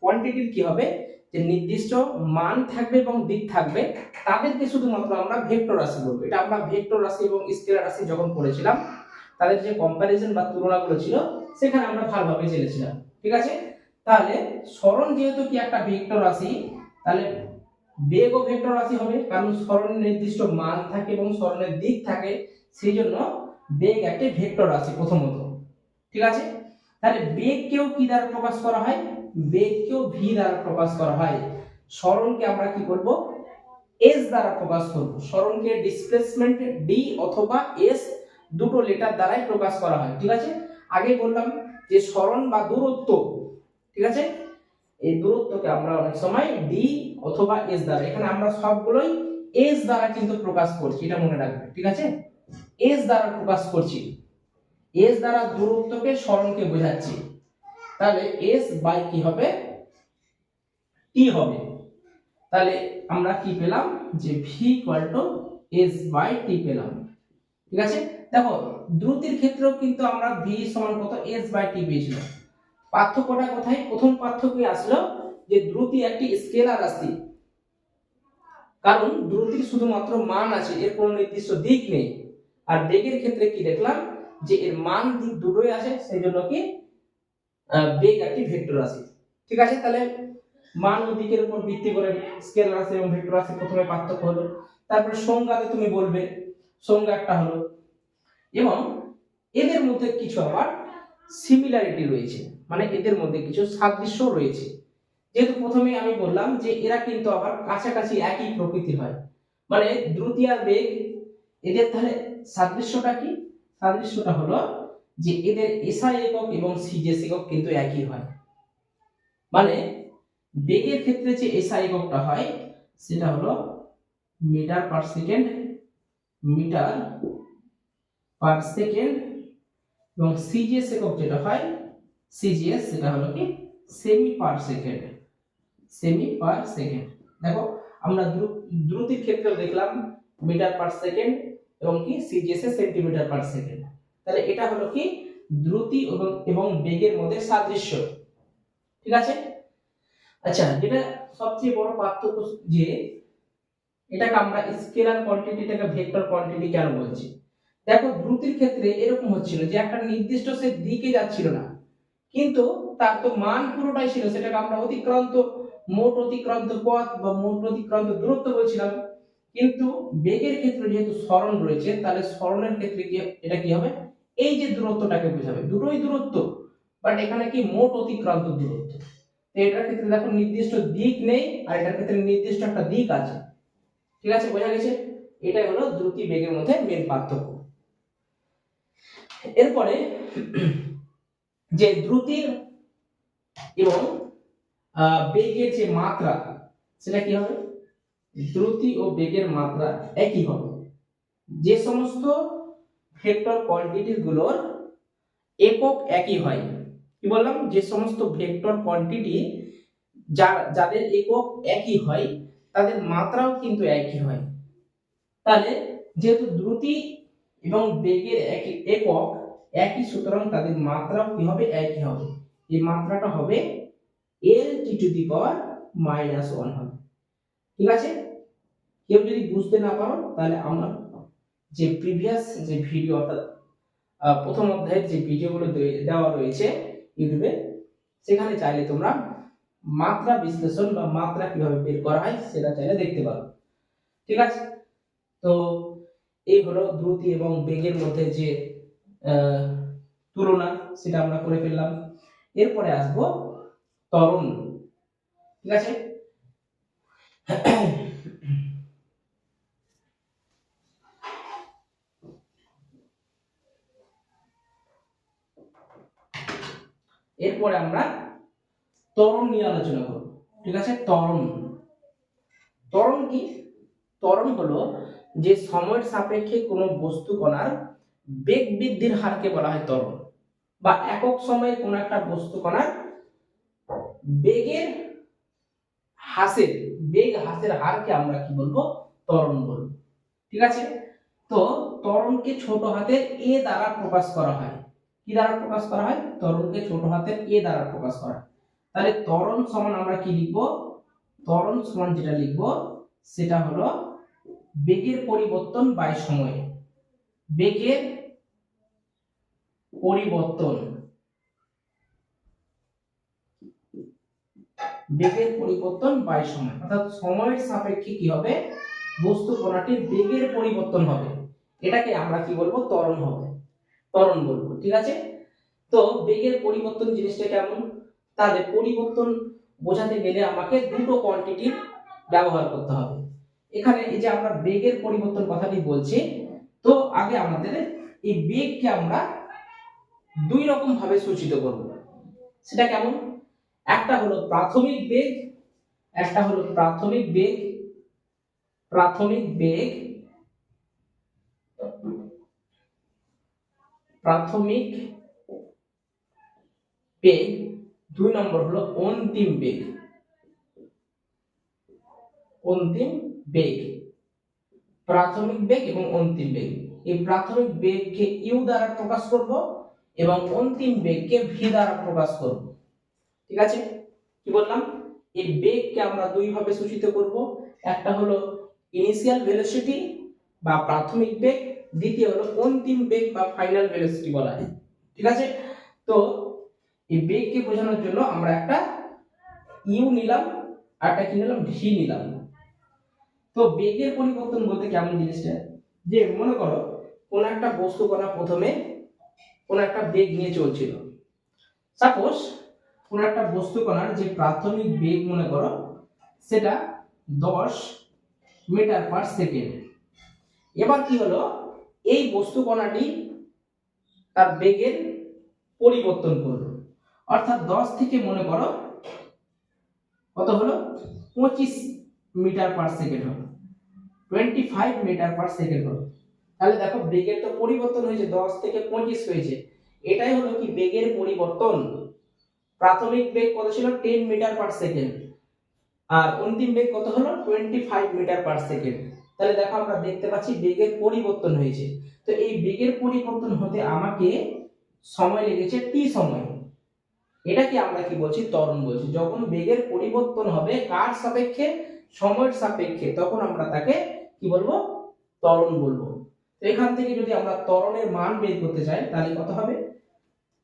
কোয়ান্টিটির কি হবে, যে নির্দিষ্ট মান থাকবে এবং দিক থাকবে, তাদেরকে শুধুমাত্র আমরা ভেক্টর রাশি বলবো। এটা আমরা ভেক্টর রাশি এবং স্কেলার রাশি যখন পড়েছিলাম, তাদের যে কম্পারিজন বা তুলনাগুলো ছিল সেখানে আমরা ভালোভাবে জেনেছিলাম। ঠিক আছে, তাহলে সরণ যেহেতু কি একটা ভেক্টর রাশি, তাহলে বেগও ভেক্টর রাশি হবে, কারণ সরণের নির্দিষ্ট মান থাকে এবং সরণের দিক থাকে, সেই জন্য বেগ একটি ভেক্টর রাশি প্রথমত। ঠিক আছে, তাহলে বেগকেও কি দ্বারা প্রকাশ করা হয়? বেগকেও ভি দ্বারা প্রকাশ করা হয়। সরণকে আমরা কি করব? এস দ্বারা প্রকাশ করব। সরণকে ডিসপ্লেসমেন্ট ডি অথবা এস দুটো লেটার দ্বারাই প্রকাশ করা হয়। ঠিক আছে, আগে বললাম যে সরণ বা দূরত্ব, ঠিক আছে, এই দূরত্বকে আমরা অনেক সময় ডি অথবা এস দ্বারা, এখানে আমরা সবগুলোই এস দ্বারা কিন্তু প্রকাশ করছি, এটা মনে রাখবে। ঠিক আছে, এস দ্বারা প্রকাশ করছি, এস দ্বারা দূরত্বকে সরণকে বোঝাচ্ছি। তাহলে এস বাই কি হবে? টি হবে। তাহলে আমরা কি পেলাম? যে V equal to S by T পেলাম। ঠিক আছে, দেখো দ্রুতির ক্ষেত্রেও কিন্তু আমরা ভি সমান কত? এস বাই টি পেয়েছিলাম। পার্থক্যটা কোথায়? প্রথম পার্থক্য আসলো যে দ্রুতি একটি স্কেলার রাশি, কারণ দ্রুতির শুধুমাত্র মান আছে, এর কোনো নির্দিষ্ট দিক নেই। আর বেগের ক্ষেত্রে কি দেখলাম? যে এর মান দিক দুটোই আছে, সেই জন্য কি বেগ একটি ভেক্টর রাশি। ঠিক আছে, তাহলে মান ও দিকের উপর ভিত্তি করে স্কেলার রাশি এবং ভেক্টর রাশি প্রথমে পার্থক্য হলো। তারপরে সংজ্ঞাতে তুমি বলবে, সংজ্ঞা একটা হলো, এবং এদের মধ্যে কিছু আবার সিমিলারিটি রয়েছে, মানে এদের মধ্যে কিছু সাদৃশ্য রয়েছে। যেহেতু প্রথমে আমি বললাম যে এরা কিন্তু আবার কাছাকাছি একই প্রকৃতির হয়, মানে দ্রুতি আর বেগ, এদের তাহলে সাদৃশ্যটা কি? সাদৃশ্যটা হলো যে এদের এসআই একক এবং সিজেস একক কিন্তু একই হয়। মানে বেগের ক্ষেত্রে যে এসআই এককটা হয় সেটা হলো metre per second, metre per second, এবং সিজিএস একক যেটা হয়, সিজিএস সেটা হলো কি সেমি পার সেকেন্ড, সেমি পার সেকেন্ড। দেখো আমরা দ্রুতির ক্ষেত্রে দেখলাম মিটার পার সেকেন্ড এবং কি সিজিএস এ সেন্টিমিটার পার সেকেন্ড। তাহলে এটা হলো কি দ্রুতি এবং বেগের মধ্যে সাদৃশ্য। ঠিক আছে, আচ্ছা, যেটা সবচেয়ে বড় পার্থক্য যে এটাকে আমরা স্কেলার কোয়ান্টিটিটাকে ভেক্টর কোয়ান্টিটি কেন বলছি? দেখো দ্রুতির ক্ষেত্রে এরকম হচ্ছিল যে একটা নির্দিষ্ট সে দিকে যাচ্ছিল না, কিন্তু তার তো মান পুরোটাই ছিল, সেটাকে আমরা অতিক্রান্ত, মোট অতিক্রান্ত পথ বা মোট অতিক্রান্ত দূরত্ব বলছিলাম। কিন্তু বেগের ক্ষেত্রে যেহেতু সরণ রয়েছে, তাহলে সরণের ক্ষেত্রে কি এটা কি হবে? এই যে দূরত্বটাকে বোঝাবে, দুটোই দূরত্ব, বাট এখানে কি মোট অতিক্রান্ত দূরত্ব। তো এটার ক্ষেত্রে দেখো নির্দিষ্ট দিক নেই, আর এটার ক্ষেত্রে নির্দিষ্ট একটা দিক আছে। ঠিক আছে, বোঝা গেছে? এটাই হলো দ্রুতি বেগের মধ্যে মেন পার্থক্য। এরপরে যে দ্রুতির এবং বেগের যে মাত্রা, সেটা কি হবে? দ্রুতি ও বেগের মাত্রা একই হবে। যে সমস্ত ভেক্টর কোয়ান্টিটি গুলোর একক একই হয়, কি বললাম? যে সমস্ত ভেক্টর কোয়ান্টিটি যাদের একক একই হয়, তাদের মাত্রাও কিন্তু একই হয়। তাহলে যেহেতু দ্রুতি এবং বেগের একক একই, সুতরাং তাদের মাত্রাও কি হবে? একই হবে। এই মাত্রাটা হবে L⁻⁻1 হবে। ঠিক আছে, কেউ যদি বুঝতে না পারো তাহলে আমার যে প্রিভিয়াস যে ভিডিও, অর্থাৎ প্রথম অধ্যায়ের যে ভিডিওগুলো দেওয়া রয়েছে ইউটিউবে, সেখানে চাইলে তোমরা মাত্রা বিশ্লেষণ বা মাত্রা কিভাবে বের করা হয় সেটা চাইলে দেখতে পারো। ঠিক আছে, তো এই হলো দ্রুতি এবং বেগের মধ্যে যে তুলনা, সেটা আমরা করে ফেললাম। এরপরে আসবো ত্বরণ। ঠিক আছে, এরপরে আমরা ত্বরণ নিয়ে আলোচনা করব। ঠিক আছে, ত্বরণ। ত্বরণ কি? ত্বরণ হলো যে সময়ের সাপেক্ষে কোনো বস্তু কণার বেগ বৃদ্ধির হারকে বলা হয় ত্বরণ, বা একক সময়ে কোনো একটা বস্তু কণার বেগের বেগ হ্রাসের হারকে আমরা কি বলবো? ত্বরণ বলবো। ঠিক আছে, তো ত্বরণকে ছোট হাতের এ দ্বারা প্রকাশ করা হয়। কি দ্বারা প্রকাশ করা হয়? ত্বরণকে ছোট হাতের এ দ্বারা প্রকাশ করা হয়। তাহলে ত্বরণ সমান আমরা কি লিখবো? ত্বরণ সমান যেটা লিখবো সেটা হলো বেগের পরিবর্তন বাই সময়। বেগের পরিবর্তন বেগের পরিবর্তন বাই সময়, অর্থাৎ সময়ের সাপেক্ষে কি হবে, বস্তু কণাটির বেগের পরিবর্তন হবে, এটাকে আমরা কি বলবো, ত্বরণ হবে, ত্বরণ বলবো। ঠিক আছে, তো বেগের পরিবর্তন জিনিসটা কেমন, তাহলে পরিবর্তন বোঝাতে গেলে আমাকে দুটো কোয়ান্টিটি ব্যবহার করতে হবে। এখানে এই যে আমরা বেগের পরিবর্তন কথাটি বলছি, তো আগে আমাদের এই বেগকে আমরা দুই রকম ভাবে সূচিত করব। সেটা কেমন, একটা হলো প্রাথমিক বেগ, একটা হলো প্রাথমিক বেগ, প্রাথমিক বেগ, প্রাথমিক বেগ, দুই নম্বর হলো অন্তিম বেগ, অন্তিম বেগ, প্রাথমিক বেগ এবং অন্তিম বেগ। এই প্রাথমিক বেগকে ইউ দ্বারা প্রকাশ করব এবং অন্তিম বেগকে ভি দ্বারা প্রকাশ করব। ঠিক আছে, কি বললাম, এই বেগকে আমরা দুই ভাবে সূচিত করব, একটা হলো ইনিশিয়াল ভেলোসিটি বা প্রাথমিক বেগ, দ্বিতীয় হলো অন্তিম বেগ বা ফাইনাল ভেলোসিটি বলা হয়। ঠিক আছে, তো এই বেগকে বোঝানোর জন্য আমরা একটা ইউ নিলাম আর একটা কি নিলাম, ভি নিলাম। তো বেগের পরিবর্তন বলতে কেমন জিনিসটা, যে মনে করো কোন একটা বস্তু কণা প্রথমে কোন একটা বেগ নিয়ে চলছিল, সাপোজ কোন একটা বস্তু কণার যে প্রাথমিক বেগ মনে করো সেটা 10 মিটার পার সেকেন্ড। এবার কি হলো, এই বস্তু কণাটি তার বেগের পরিবর্তন করলো, অর্থাৎ 10 থেকে মনে করো কত হলো, 25 মিটার পার সেকেন্ড হলো, 25 মিটার পার সেকেন্ড হলো। তাহলে দেখো বেগের তো পরিবর্তন হয়েছে, 10 থেকে 25 হয়েছে, এটাই হলো কি বেগের পরিবর্তন। প্রাথমিক বেগ কত ছিল, 10 মিটার পার সেকেন্ড, আর অন্তিম বেগ কত হলো, 25 মিটার পার সেকেন্ড। তাহলে দেখো আমরা দেখতে পাচ্ছি বেগের পরিবর্তন হয়েছে। তো এই বেগের পরিবর্তন হতে আমাকে সময় লেগেছে টি সময়, এটাকে আমরা কি বলছি, ত্বরণ বলছি। যখন বেগের পরিবর্তন হবে কার সাপেক্ষে, সময়ের সাপেক্ষে, তখন আমরা তাকে কি বলবো, ত্বরণ বলবো। তো এখান থেকে যদি আমরা ত্বরণের মান বের করতে চাই তাহলে কত হবে,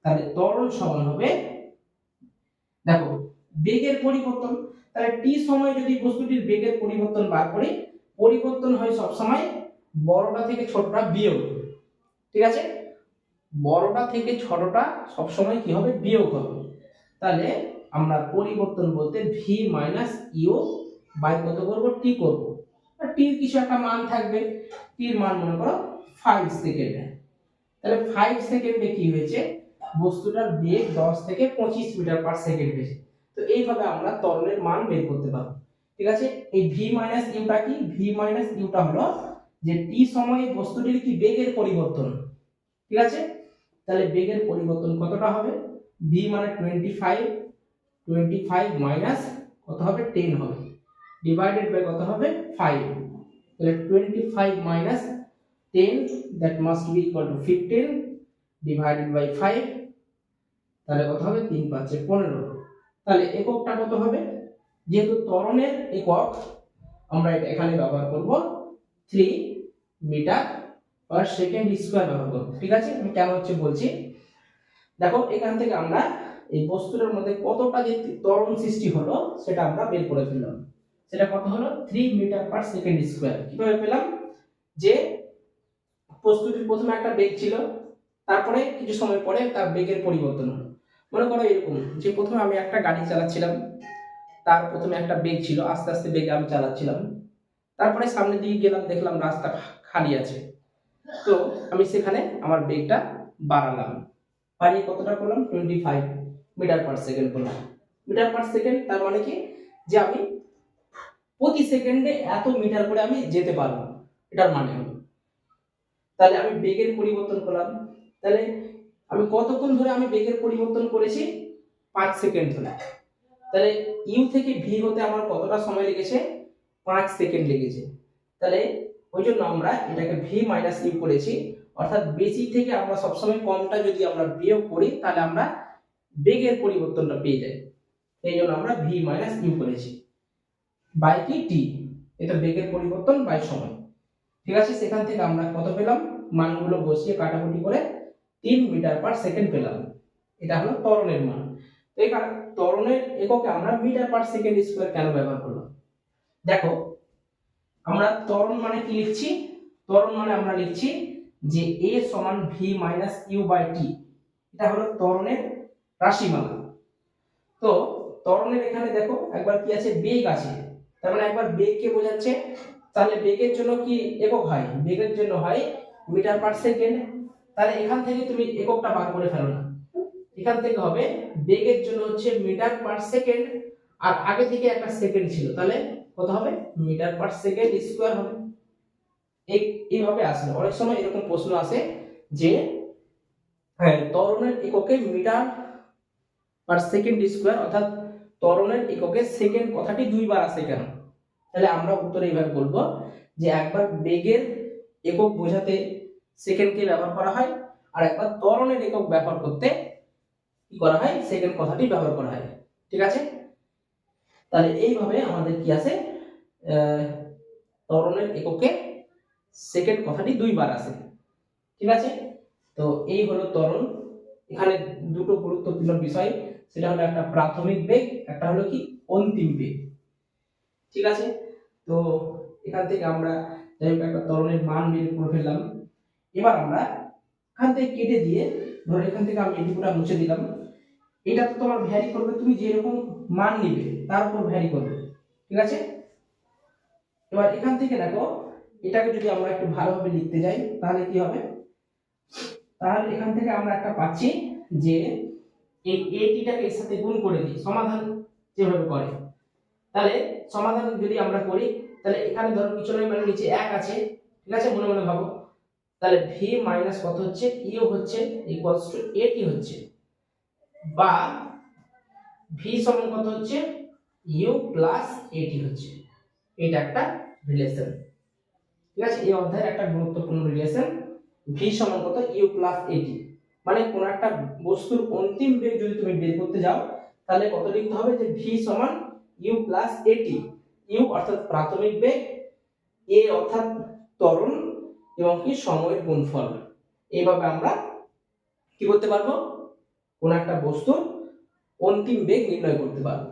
তাহলে ত্বরণ সমান হবে, দেখো বেগের পরিবর্তন, তাহলে টি সময় যদি বস্তুটির বেগের পরিবর্তন বার করি, পরিবর্তন হয় সব সময় বড়টা থেকে ছোটটা বিয়োগ। ঠিক আছে, বড়টা থেকে ছোটটা সব সময় কি হবে, বিয়োগ হবে। তাহলে আমরা পরিবর্তন বলতে ভি মাইনাস ইউ বাই কত করব, টি করব, টির কিছু একটা মান থাকবে, টির মান মনে করো 5 সেকেন্ড। তাহলে 5 সেকেন্ডে কি হয়েছে, বস্তুটার বেগ 10 থেকে 25 মিটার পার সেকেন্ড হয়েছে। তো এইভাবে আমরা ত্বরণের মান বের করতে পারবো। ঠিক আছে, এই ভি মাইনাস ইউটা কি, ভি মাইনাস ইউটা হলো যে টি সময়ে বস্তুটির কি বেগের পরিবর্তন। ঠিক আছে, তাহলে বেগের পরিবর্তন কতটা হবে, ভি মানে 25 মাইনাস কত হবে, 10 হবে, ডিভাইডেড বাই কত হবে, 5। তাহলে 25 minus 10, that must be equal to 15 divided by 5, তাহলে কত হবে, 3 5 15। তাহলে এককটা কত হবে, যেহেতু ত্বরণের একক আমরা এটা এখানে ব্যবহার করব 3 মিটার পার সেকেন্ড স্কয়ার ব্যবহার করব। ঠিক আছে, আমি কেন হচ্ছে বলছি, দেখো এখান থেকে আমরা এই বস্তুটার মধ্যে কতটা যে ত্বরণ সৃষ্টি হলো সেটা আমরা বের করে ফেললাম। সেটা কত হলো, 3 মিটার পার সেকেন্ড স্কয়ার। কিভাবে পেলাম, যে বস্তুটির প্রথমে একটা বেগ ছিল, তারপরে কিছু সময় পরে তার বেগের পরিবর্তন হলো। মনে করো এরকম যে প্রথমে আমি একটা গাড়ি চালাচ্ছিলাম, তার প্রথমে একটা বেগ ছিল, আস্তে আস্তে বেগে আমি চালাচ্ছিলাম, তারপরে সামনের দিকে গেলাম, দেখলাম রাস্তা খালি আছে, তো আমি সেখানে আমার বেগটা বাড়ালাম, বাড়িয়ে কতটা করলাম, 25 মিটার পার সেকেন্ড করলাম। মিটার পার সেকেন্ড তার মানে কি, যে আমি প্রতি সেকেন্ডে এত মিটার করে আমি যেতে পারবো, এটার মানে হলো। তাহলে আমি বেগের পরিবর্তন করলাম, তাহলে আমি কতক্ষণ ধরে আমি বেগের পরিবর্তন করেছি, 5 সেকেন্ড ধরে। তাহলে ইউ থেকে ভি হতে আমার কতটা সময় লেগেছে, 5 সেকেন্ড লেগেছে। তাহলে ওই জন্য আমরা এটাকে ভি মাইনাস ইউ করেছি, অর্থাৎ বেশি থেকে আমরা সবসময় কমটা যদি আমরা বিয়োগ করি তাহলে আমরা বেগের পরিবর্তনটা পেয়ে যাই, এই জন্য আমরা ভি মাইনাস ইউ করেছি বাই কি টি, এটা বেগের পরিবর্তন বাই সময়। ঠিক আছে, সেখান থেকে আমরা কত পেলাম, মানগুলো বসিয়ে কাটাকুটি করে 3 মিটার পার সেকেন্ড পেলাম, এটা হলো ত্বরণের মান। তো এখানে ত্বরণের এককে আমরা মিটার পার সেকেন্ড স্কয়ার কেন ব্যবহার করলাম? দেখো আমরা ত্বরণ মানে কি লিখছি? ত্বরণ মানে আমরা লিখছি যে a সমান v minus u by t। এটা হলো ত্বরণের রাশিমালা। তো ত্বরণের এখানে দেখো একবার কি আছে, বেগ আছে, তার মানে একবার বেগকে বোঝাচ্ছে। তাহলে বেগের জন্য কি একক হয়? বেগের জন্য হয় মিটার পার সেকেন্ড। তাহলে এখান থেকে তুমি এককটা বার করে ফেলো না, এখান থেকে হবে বেগের জন্য হচ্ছে মিটার পার সেকেন্ড, আর আগে থেকে একটা সেকেন্ড ছিল, তাহলে কত হবে? মিটার পার সেকেন্ড স্কয়ার হবে। এইভাবে আসে। অনেক সময় এরকম প্রশ্ন আসে যে হ্যাঁ ত্বরণের এককে মিটার পার সেকেন্ড স্কয়ার, অর্থাৎ ত্বরণের এককে সেকেন্ড কথাটি দুইবার আসে কেন? তাহলে আমরা উত্তরে এইভাবে বলবো যে একবার বেগের একক বোঝাতে সেকেন্ডকে ব্যবহার করা হয়, আর একবার ত্বরণের একক ব্যবহার করতে কি করা হয়? সেকেন্ড কথাটি ব্যবহার করা হয়। ঠিক আছে? তাহলে এইভাবে আমাদের কি আছে, ত্বরণের এককে সেকেন্ড কথাটি দুইবার আসে। ঠিক আছে? তো এই হলো ত্বরণ। এখানে দুটো গুরুত্বপূর্ণ বিষয়, সেটা হলো একটা প্রাথমিক বেগ, একটা হলো কি অন্তিম বেগ। ঠিক আছে? তো এখান থেকে আমরা যাই হোক একটা ত্বরণের মান বের করে ফেললাম। এবার আমরা এখান থেকে কেটে দিয়ে, ধরো এখান থেকে আমি এটুকুটা মুছে দিলাম, এটা তো তোমার ভ্যারি করবে, তুমি যে রকম মান নিবে তার উপর ভ্যারি করবে। ঠিক আছে? এবার এখান থেকে দেখো এটাকে যদি আমরা একটু ভালোভাবে লিখতে যাই তাহলে কি হবে? তাহলে এখান থেকে আমরা একটা পাচ্ছি যে এই এটিটাকে এর সাথে গুণ করে দিই, সমাধান যেভাবে করে। তাহলে সমাধান যদি আমরা করি, তাহলে এখানে ধরো কিছু নয় মানে নিচে 1 আছে। ঠিক আছে? মনে মনে ভাবো। তাহলে v মাইনাস কত হচ্ছে, u হচ্ছে ইকুয়ালস টু at হচ্ছে, বা v সমান কত হচ্ছে, u প্লাস at হচ্ছে। এটা একটা রিলেশন। ঠিক আছে? এই অধ্যায়ের একটা গুরুত্বপূর্ণ রিলেশন, v সমান কত, u প্লাস at। মানে কোন একটা বস্তুর অন্তিম বেগ যদি তুমি বের করতে যাও, তাহলে কত লিখতে হবে, যে v সমান u প্লাস at। u অর্থাৎ প্রাথমিক বেগ, a অর্থাৎ ত্বরণ, এবং কি সময়ের গুণফল। এইভাবে আমরা কি করতে পারবো, কোন একটা বস্তুর অন্তিম বেগ নির্ণয় করতে পারবো।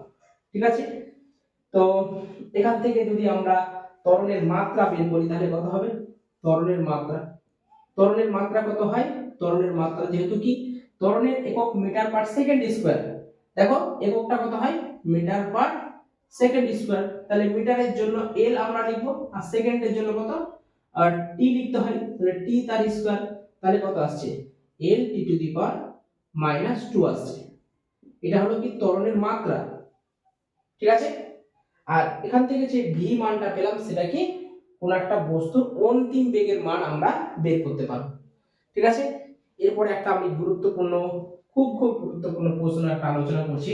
ঠিক আছে? তো এখান থেকে যদি আমরা ত্বরণের মাত্রা বের করি তাহলে কত হবে? ত্বরণের মাত্রা, ত্বরণের মাত্রা কত হয়? ত্বরণের মাত্রা যেহেতু কি ত্বরণের একক মিটার পার সেকেন্ড স্কয়ার, দেখো এককটা কত হয়? Metre per second square. তাহলে মিটারের জন্য এল আমরা লিখবো, আর সেকেন্ডের জন্য কত, আর টি লিখতে হয়, তাহলে টি তার স্কয়ার। তাহলে কত আসছে? এল টি টু দি পাওয়ার মাইনাস 2 আসছে। এটা হলো কি ত্বরণের মাত্রা। ঠিক আছে? আর এখান থেকে যে ভি মানটা পেলাম সেটা কি কোন একটা বস্তুর অন্তিম বেগের মান আমরা বের করতে পারবো। ঠিক আছে? এরপরে একটা আমি গুরুত্বপূর্ণ, খুব খুব গুরুত্বপূর্ণ প্রশ্ন একটা আলোচনা করছি,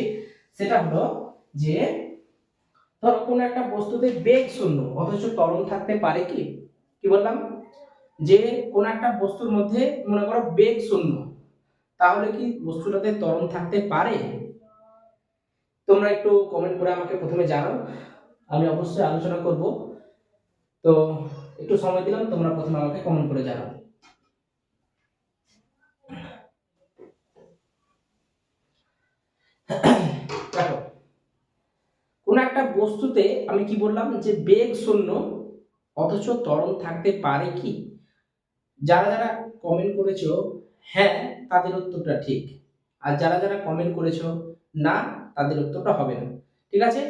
সেটা হলো যে ধরো কোন একটা বস্তুতে বেগ শূন্য অথচ ত্বরণ থাকতে পারে কি? কি বললাম? যে কোন একটা বস্তুর মধ্যে মনে করো বেগ শূন্য, তাহলে কি বস্তুটাতে ত্বরণ থাকতে পারে? তোমরা একটু কমেন্ট করে আমাকে প্রথমে জানাও, আমি অবশ্যই আলোচনা করব। তো একটু সময় দিলাম, তোমরা প্রথমে আমাকে কমেন্ট করে জানাও। দেখো কোন একটা বস্তুতে আমি কি বললাম, যে বেগ শূন্য অথচ ত্বরণ থাকতে পারে কি? যারা যারা কমেন্ট করেছো হ্যাঁ, তাদের উত্তরটা ঠিক, আর যারা যারা কমেন্ট করেছো না, তাদের উত্তরটা হবে না। ঠিক আছে?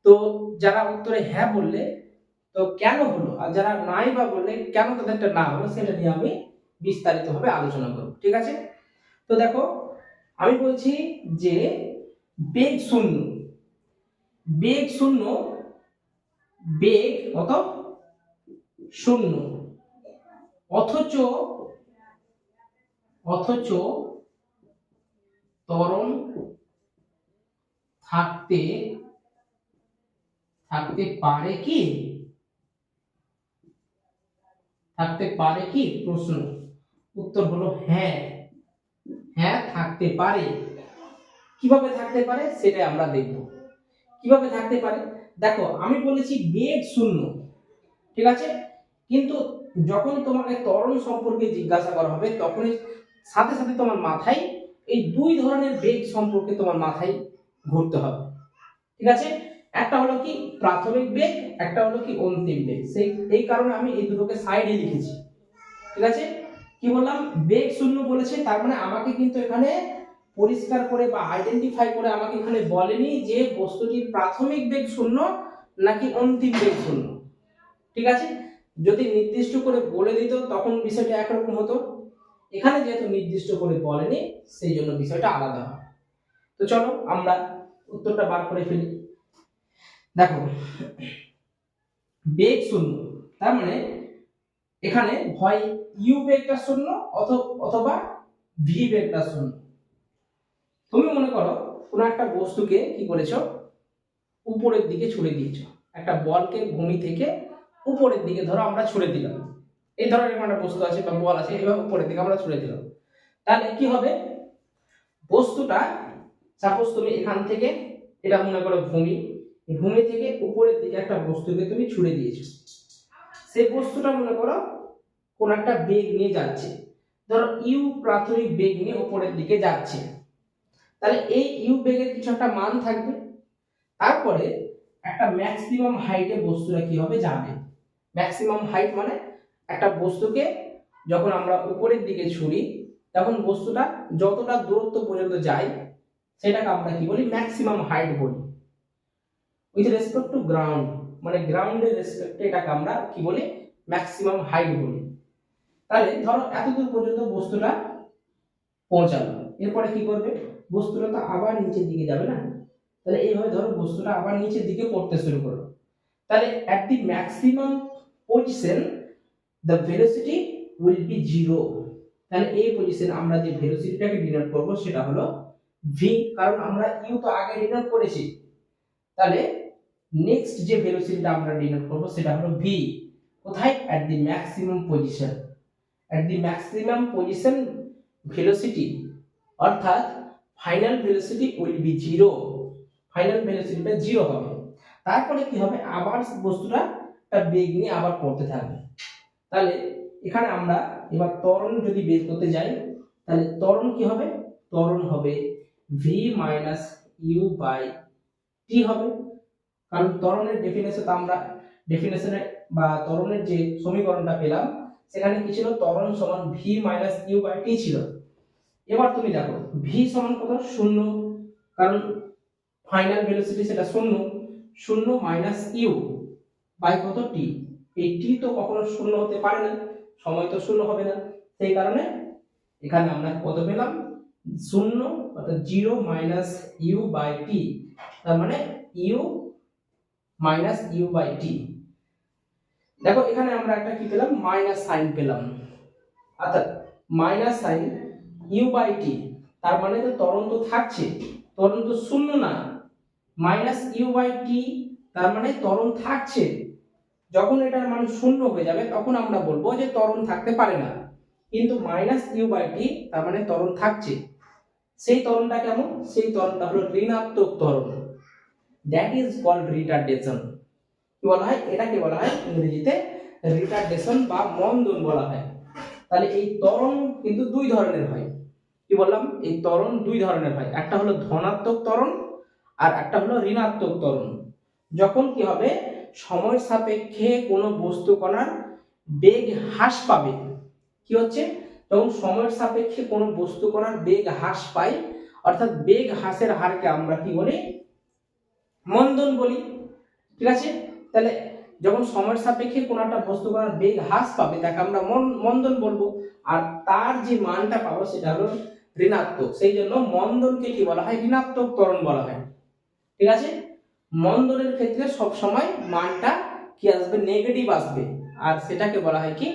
তো যারা উত্তরে হ্যাঁ বললে তো কেন হলো, আর যারা নাই বা বললে কেন তাদেরটা না হলো, সেটা নিয়ে আমি বিস্তারিতভাবে আলোচনা করব। ঠিক আছে? তো দেখো আমি বলছি যে বেগ শূন্য, বেগ শূন্য, বেগ কত? শূন্য, অথচ অথচ ত্বরণ থাকতে থাকতে পারে কি? থাকতে পারে কি? প্রশ্ন। উত্তর হলো হ্যাঁ, হ্যাঁ থাকতে পারে। কিভাবে থাকতে পারে সেটা আমরা দেখব। কিভাবে থাকতে পারে? দেখো আমি বলেছি বেগ শূন্য, ঠিক আছে, কিন্তু যখন তোমাকে ত্বরণ সম্পর্কে জিজ্ঞাসা করা হবে তখনই সাথে সাথে তোমার মাথায় এই দুই ধরনের বেগ সম্পর্কে তোমার মাথায় ঘুরতে হবে, ঠিক আছে? একটা হলো কি প্রাথমিক বেগ, একটা হলো কি অন্তিম বেগ। এই কারণে আমি এই দুটোকে সাইডে লিখেছি, ঠিক আছে? কি বললাম, বেগ শূন্য বলেছে, তার মানে আমাকে কিন্তু এখানে পরিষ্কার করে বা আইডেন্টিফাই করে আমাকে এখানে বলেনি যে বস্তুটির প্রাথমিক বেগ শূন্য নাকি অন্তিম বেগ শূন্য, ঠিক আছে? যদি নির্দিষ্ট করে বলে দিত তখন বিষয়টা একরকম হতো, এখানে যেহেতু নির্দিষ্ট করে বলেনি সেই জন্য বিষয়টা আলাদা হয়। তো চলো আমরা উত্তরটা বার করে ফেলি। দেখো, বেগ শূন্য তার মানে এখানে হয় ইউ বেগটা শূন্য অথবা ভি বেগটা শূন্য। তুমি মনে করো কোন একটা বস্তুকে কি করেছো, উপরের দিকে ছুড়ে দিয়েছো, একটা বলকে ভূমি থেকে উপরের দিকে ধরো আমরা ছুড়ে দিলাম, এই ধরনের একটা বস্তু আছে বা বল আছে, এভাবে উপরের দিকে আমরা ছুড়ে দিলাম, তাহলে কি হবে, বস্তুটা সাপোজ তুমি এখান থেকে, এটা মনে করো ভূমি, ভূমি থেকে উপরের দিকে একটা বস্তুকে তুমি ছুড়ে দিয়েছো, সেই বস্তুটা মনে করো কোন একটা বেগ নিয়ে যাচ্ছে, ধরো ইউ প্রাথমিক বেগ নিয়ে উপরের দিকে যাচ্ছে, তাহলে এই ইউ বেগের কিছু একটা মান থাকবে, তারপরে একটা ম্যাক্সিমাম হাইটে বস্তুটা কি হবে যাবে। ম্যাক্সিমাম হাইট মানে একটা বস্তুকে যখন আমরা উপরের দিকে ছুড়ি তখন বস্তুটা যতটা দূরত্ব পর্যন্ত যায় সেটাকে আমরা কি বলি, ম্যাক্সিমাম হাইট বলি। উইথ রেসপেক্ট টু গ্রাউন্ড, মানে গ্রাউন্ডের রেসপেক্টে এটাকে আমরা কি বলি, ম্যাক্সিমাম হাইট বলি। তাহলে ধরো এতদূর পর্যন্ত বস্তুটা পৌঁছালো, এরপরে কি করবে, বস্তুটা তো আবার নিচের দিকে যাবে না, তাহলে এইভাবে ধরো বস্তুটা আবার নিচের দিকে পড়তে শুরু করলো, তাহলে at the maximum position the velocity will be 0, তাহলে এই পজিশন আমরা যে ভেলোসিটিটাকে ডিনোট করব সেটা হলো v, কারণ আমরা u তো আগে ডিনোট করেছি, তাহলে নেক্সট যে ভেলোসিটিটা আমরা ডিনোট করব সেটা হলো v, কোথায়, at the maximum position, at the maximum position velocity, অর্থাৎ final velocity will be 0, final ভেলোসিটিটা 0 হবে। তারপরে কি হবে, আবার বস্তুটা একটা বেগ নিয়ে আবার পড়তে থাকবে। তাহলে এখানে আমরা এবার ত্বরণ যদি বের করতে যাই, তাহলে ত্বরণ কি হবে, ত্বরণ হবে v minus you by T হবে, কারণ ত্বরণের ডেফিনেশনে আমরা ডেফিনেশনে বা ত্বরণের যে সমীকরণটা পেলাম সেখানে কি ছিল, ত্বরণ সমান v minus you by T ছিল। এবার তুমি দেখো v সমান কত, 0, কারণ ফাইনাল ভেলোসিটি সেটা 0, 0 মাইনাস ইউ বাই কত টি, এই টি তো কখনো 0 হতে পারে না, সময় তো 0 হবে না, সেই কারণে এখানে আমরা কত পেলাম, 0 অর্থাৎ 0 মাইনাস ইউ বাই টি, তার মানে you minus you by T. দেখো এখানে আমরা একটা কি পেলাম, মাইনাস সাইন পেলাম, অর্থাৎ minus sine you by T, তার মানে তো ত্বরণ তো থাকছে, ত্বরণ তো 0 না, মাইনাস ইউ বাই টি তার মানে ত্বরণ থাকছে, যখন এটার মান 0 হয়ে যাবে তখন আমরা বলবো যে ত্বরণ থাকতে পারে না, কিন্তু মাইনাস ইউ বাই টি তার মানে ত্বরণ থাকছে। সেই ত্বরণটা কেমন, সেই ত্বরণটা হলো ঋণাত্মক ত্বরণ, দ্যাট ইজ কল্ড রিটারডেশন। কি বলা হয়, এটাকে বলা হয় ইংরেজিতে রিটারডেশন বা মন্দন বলা হয়। তাহলে এই ত্বরণ কিন্তু দুই ধরনের হয়, কি বললাম, এই ত্বরণ দুই ধরনের হয়, একটা হলো ধনাত্মক ত্বরণ আর একটা হলো ঋণাত্মক ত্বরণ। যখন কি হবে, সময় সাপেক্ষে কোনো বস্তু কণার বেগ হ্রাস পাবে, কি হচ্ছে, যখন সময়ের সাপেক্ষে কোনো বস্তু কণার বেগ হ্রাস পায়, অর্থাৎ বেগ হ্রাসের হারকে আমরা কি বলি, মন্দন বলি, ঠিক আছে? তাহলে যখন সময়ের সাপেক্ষে কোনো একটা বস্তু কণার বেগ হ্রাস পাবে তাকে আমরা মন্দন বলবো, আর তার যে মানটা পাবো সেটা হলো ঋণাত্মক, সেই জন্য মন্দনকে কি বলা হয়, ঋণাত্মক ত্বরণ বলা হয়, ঠিক আছে? মন্দনের ক্ষেত্রে সব সময় মানটা কি আসবে, নেগেটিভ আসবে, আর সেটাকে বলা হয় কি,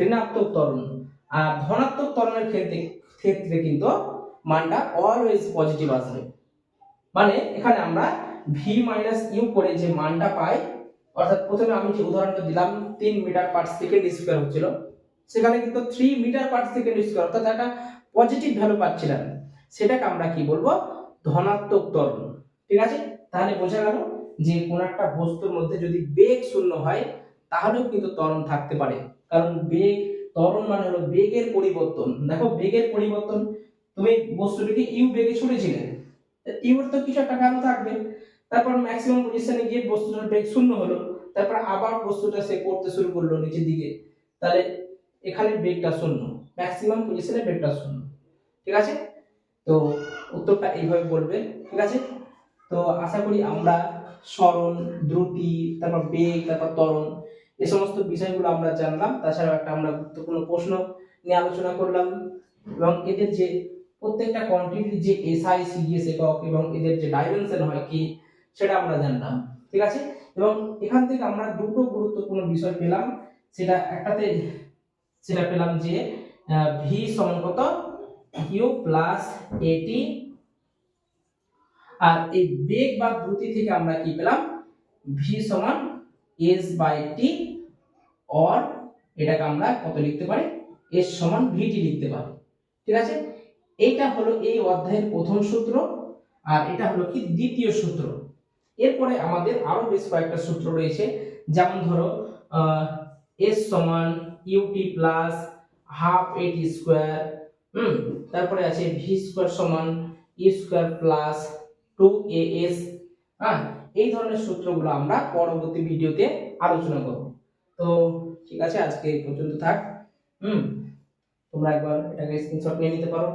ঋণাত্মক ত্বরণ। আর ধনাত্মক ত্বরণের ক্ষেত্রে কিন্তু মানটা অলওয়েজ পজিটিভ আসবে। মানে এখানে আমরা v মাইনাস ইউ করে যে মানটা পাই, অর্থাৎ প্রথমে আমি যে উদাহরণটা দিলাম 3 মিটার পার সেকেন্ড স্কয়ার হচ্ছিল, সেখানে কিন্তু 3 মিটার পার সেকেন্ড স্কয়ার, অর্থাৎ একটা পজিটিভ ভ্যালু পাচ্ছিলাম, সেটাকে আমরা কি বলবো, ধনাত্মক ত্বরণ, ঠিক আছে? তাহলে বোঝা গেল যে কোন একটা বস্তুর মধ্যে যদি বেগ শূন্য হয় তাহলেও কিন্তু ত্বরণ থাকতে পারে, কারণ বেগ, ত্বরণ মানে হলো বেগের পরিবর্তন। দেখো বেগের পরিবর্তন, তুমি বস্তুটিকে ইউ বেগে ছুড়েছিলে, ইউ এর তো কিছু একটা ভ্যালু থাকবে, তারপর ম্যাক্সিমাম পজিশনে গিয়ে বস্তুটার বেগ শূন্য হলো, তারপর আবার বস্তুটা সে পড়তে শুরু করলো নিচের দিকে, তাহলে এখানে বেগটা শূন্য, ম্যাক্সিমাম পজিশনে বেগটা শূন্য। ঠিক আছে, তো উত্তরটা এইভাবে বলবে। ঠিক আছে, তো আশা করি আমরা সরণ, দ্রুতি, তারপর বেগ, তারপর ত্বরণ, এই সমস্ত বিষয়গুলো আমরা জানলাম। তাছাড়াও একটা আমরা গুরুত্বপূর্ণ প্রশ্ন নিয়ে আলোচনা করলাম, এবং এদের যে প্রত্যেকটা কোয়ান্টিটির যে এসআই সিডিএস একক এবং এদের যে ডাইমেনশন হয় কি সেটা আমরা জানলাম। ঠিক আছে, এবং এখান থেকে আমরা দুটো গুরুত্বপূর্ণ বিষয় পেলাম। সেটা পেলাম যে ভি সমান কত, কিউ প্লাস এটি, আর এই বেগ বা দ্রুতি থেকে আমরা কি পেলাম, ভি সমান এস বাই টি, অর এটাকে আমরা কত লিখতে পারি, এস সমান ভিটি লিখতে পারি। ঠিক আছে, এটা হলো এই অধ্যায়ের প্রথম সূত্র, আর এটা হলো কি দ্বিতীয় সূত্র। এরপরে আমাদের আরো বেশ কয়েকটা সূত্র রয়েছে, যেমন ধরো এস সমান ইউটি প্লাস হাফ এটি স্কোয়ার, তারপরে আছে ভি স্কোয়ার সমান ই স্কোয়ার প্লাস 2as। হ্যাঁ, এই ধরনের সূত্রগুলো আমরা পরবর্তী ভিডিওতে আলোচনা করব। তো ঠিক আছে, আজকে এই পর্যন্ত থাক। তোমরা একবার এটাকে স্ক্রিনশট নিয়ে নিতে পারো।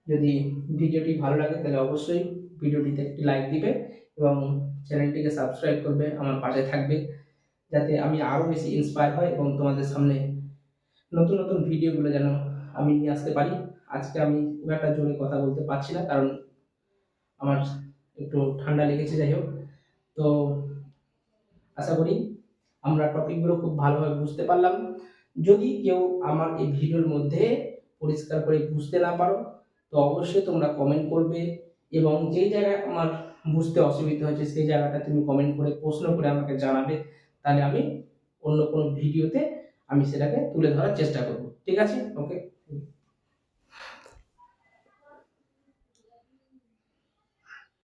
যদি ভিডিওটি ভালো লাগে তাহলে অবশ্যই ভিডিওটিতে একটি লাইক দিবে এবং চ্যানেলটিকে সাবস্ক্রাইব করবে, আমার পাশে থাকবে, যাতে আমি আরো বেশি ইন্সপায়ার হই এবং তোমাদের সামনে নতুন নতুন ভিডিওগুলো যেন আমি নিয়ে আসতে পারি। আজকে আমি খুব একটা জোরে কথা বলতে পারছি না, কারণ আমার একটু ঠান্ডা লেগেছে। যাই হোক, তো আশা করি আমরা টপিকগুলো খুব ভালোভাবে বুঝতে পারলাম। যদি কেউ আমার এই ভিডিওর মধ্যে পরিষ্কার করে বুঝতে না পারো তো অবশ্যই তোমরা কমেন্ট করবে, এবং যেই জায়গায় আমার বুঝতে অসুবিধা হয়েছে সেই জায়গাটা তুমি কমেন্ট করে প্রশ্ন করে আমাকে জানাবে, তাহলে আমি অন্য কোনো ভিডিওতে আমি সেটাকে তুলে ধরার চেষ্টা করব। ঠিক আছে, ওকে।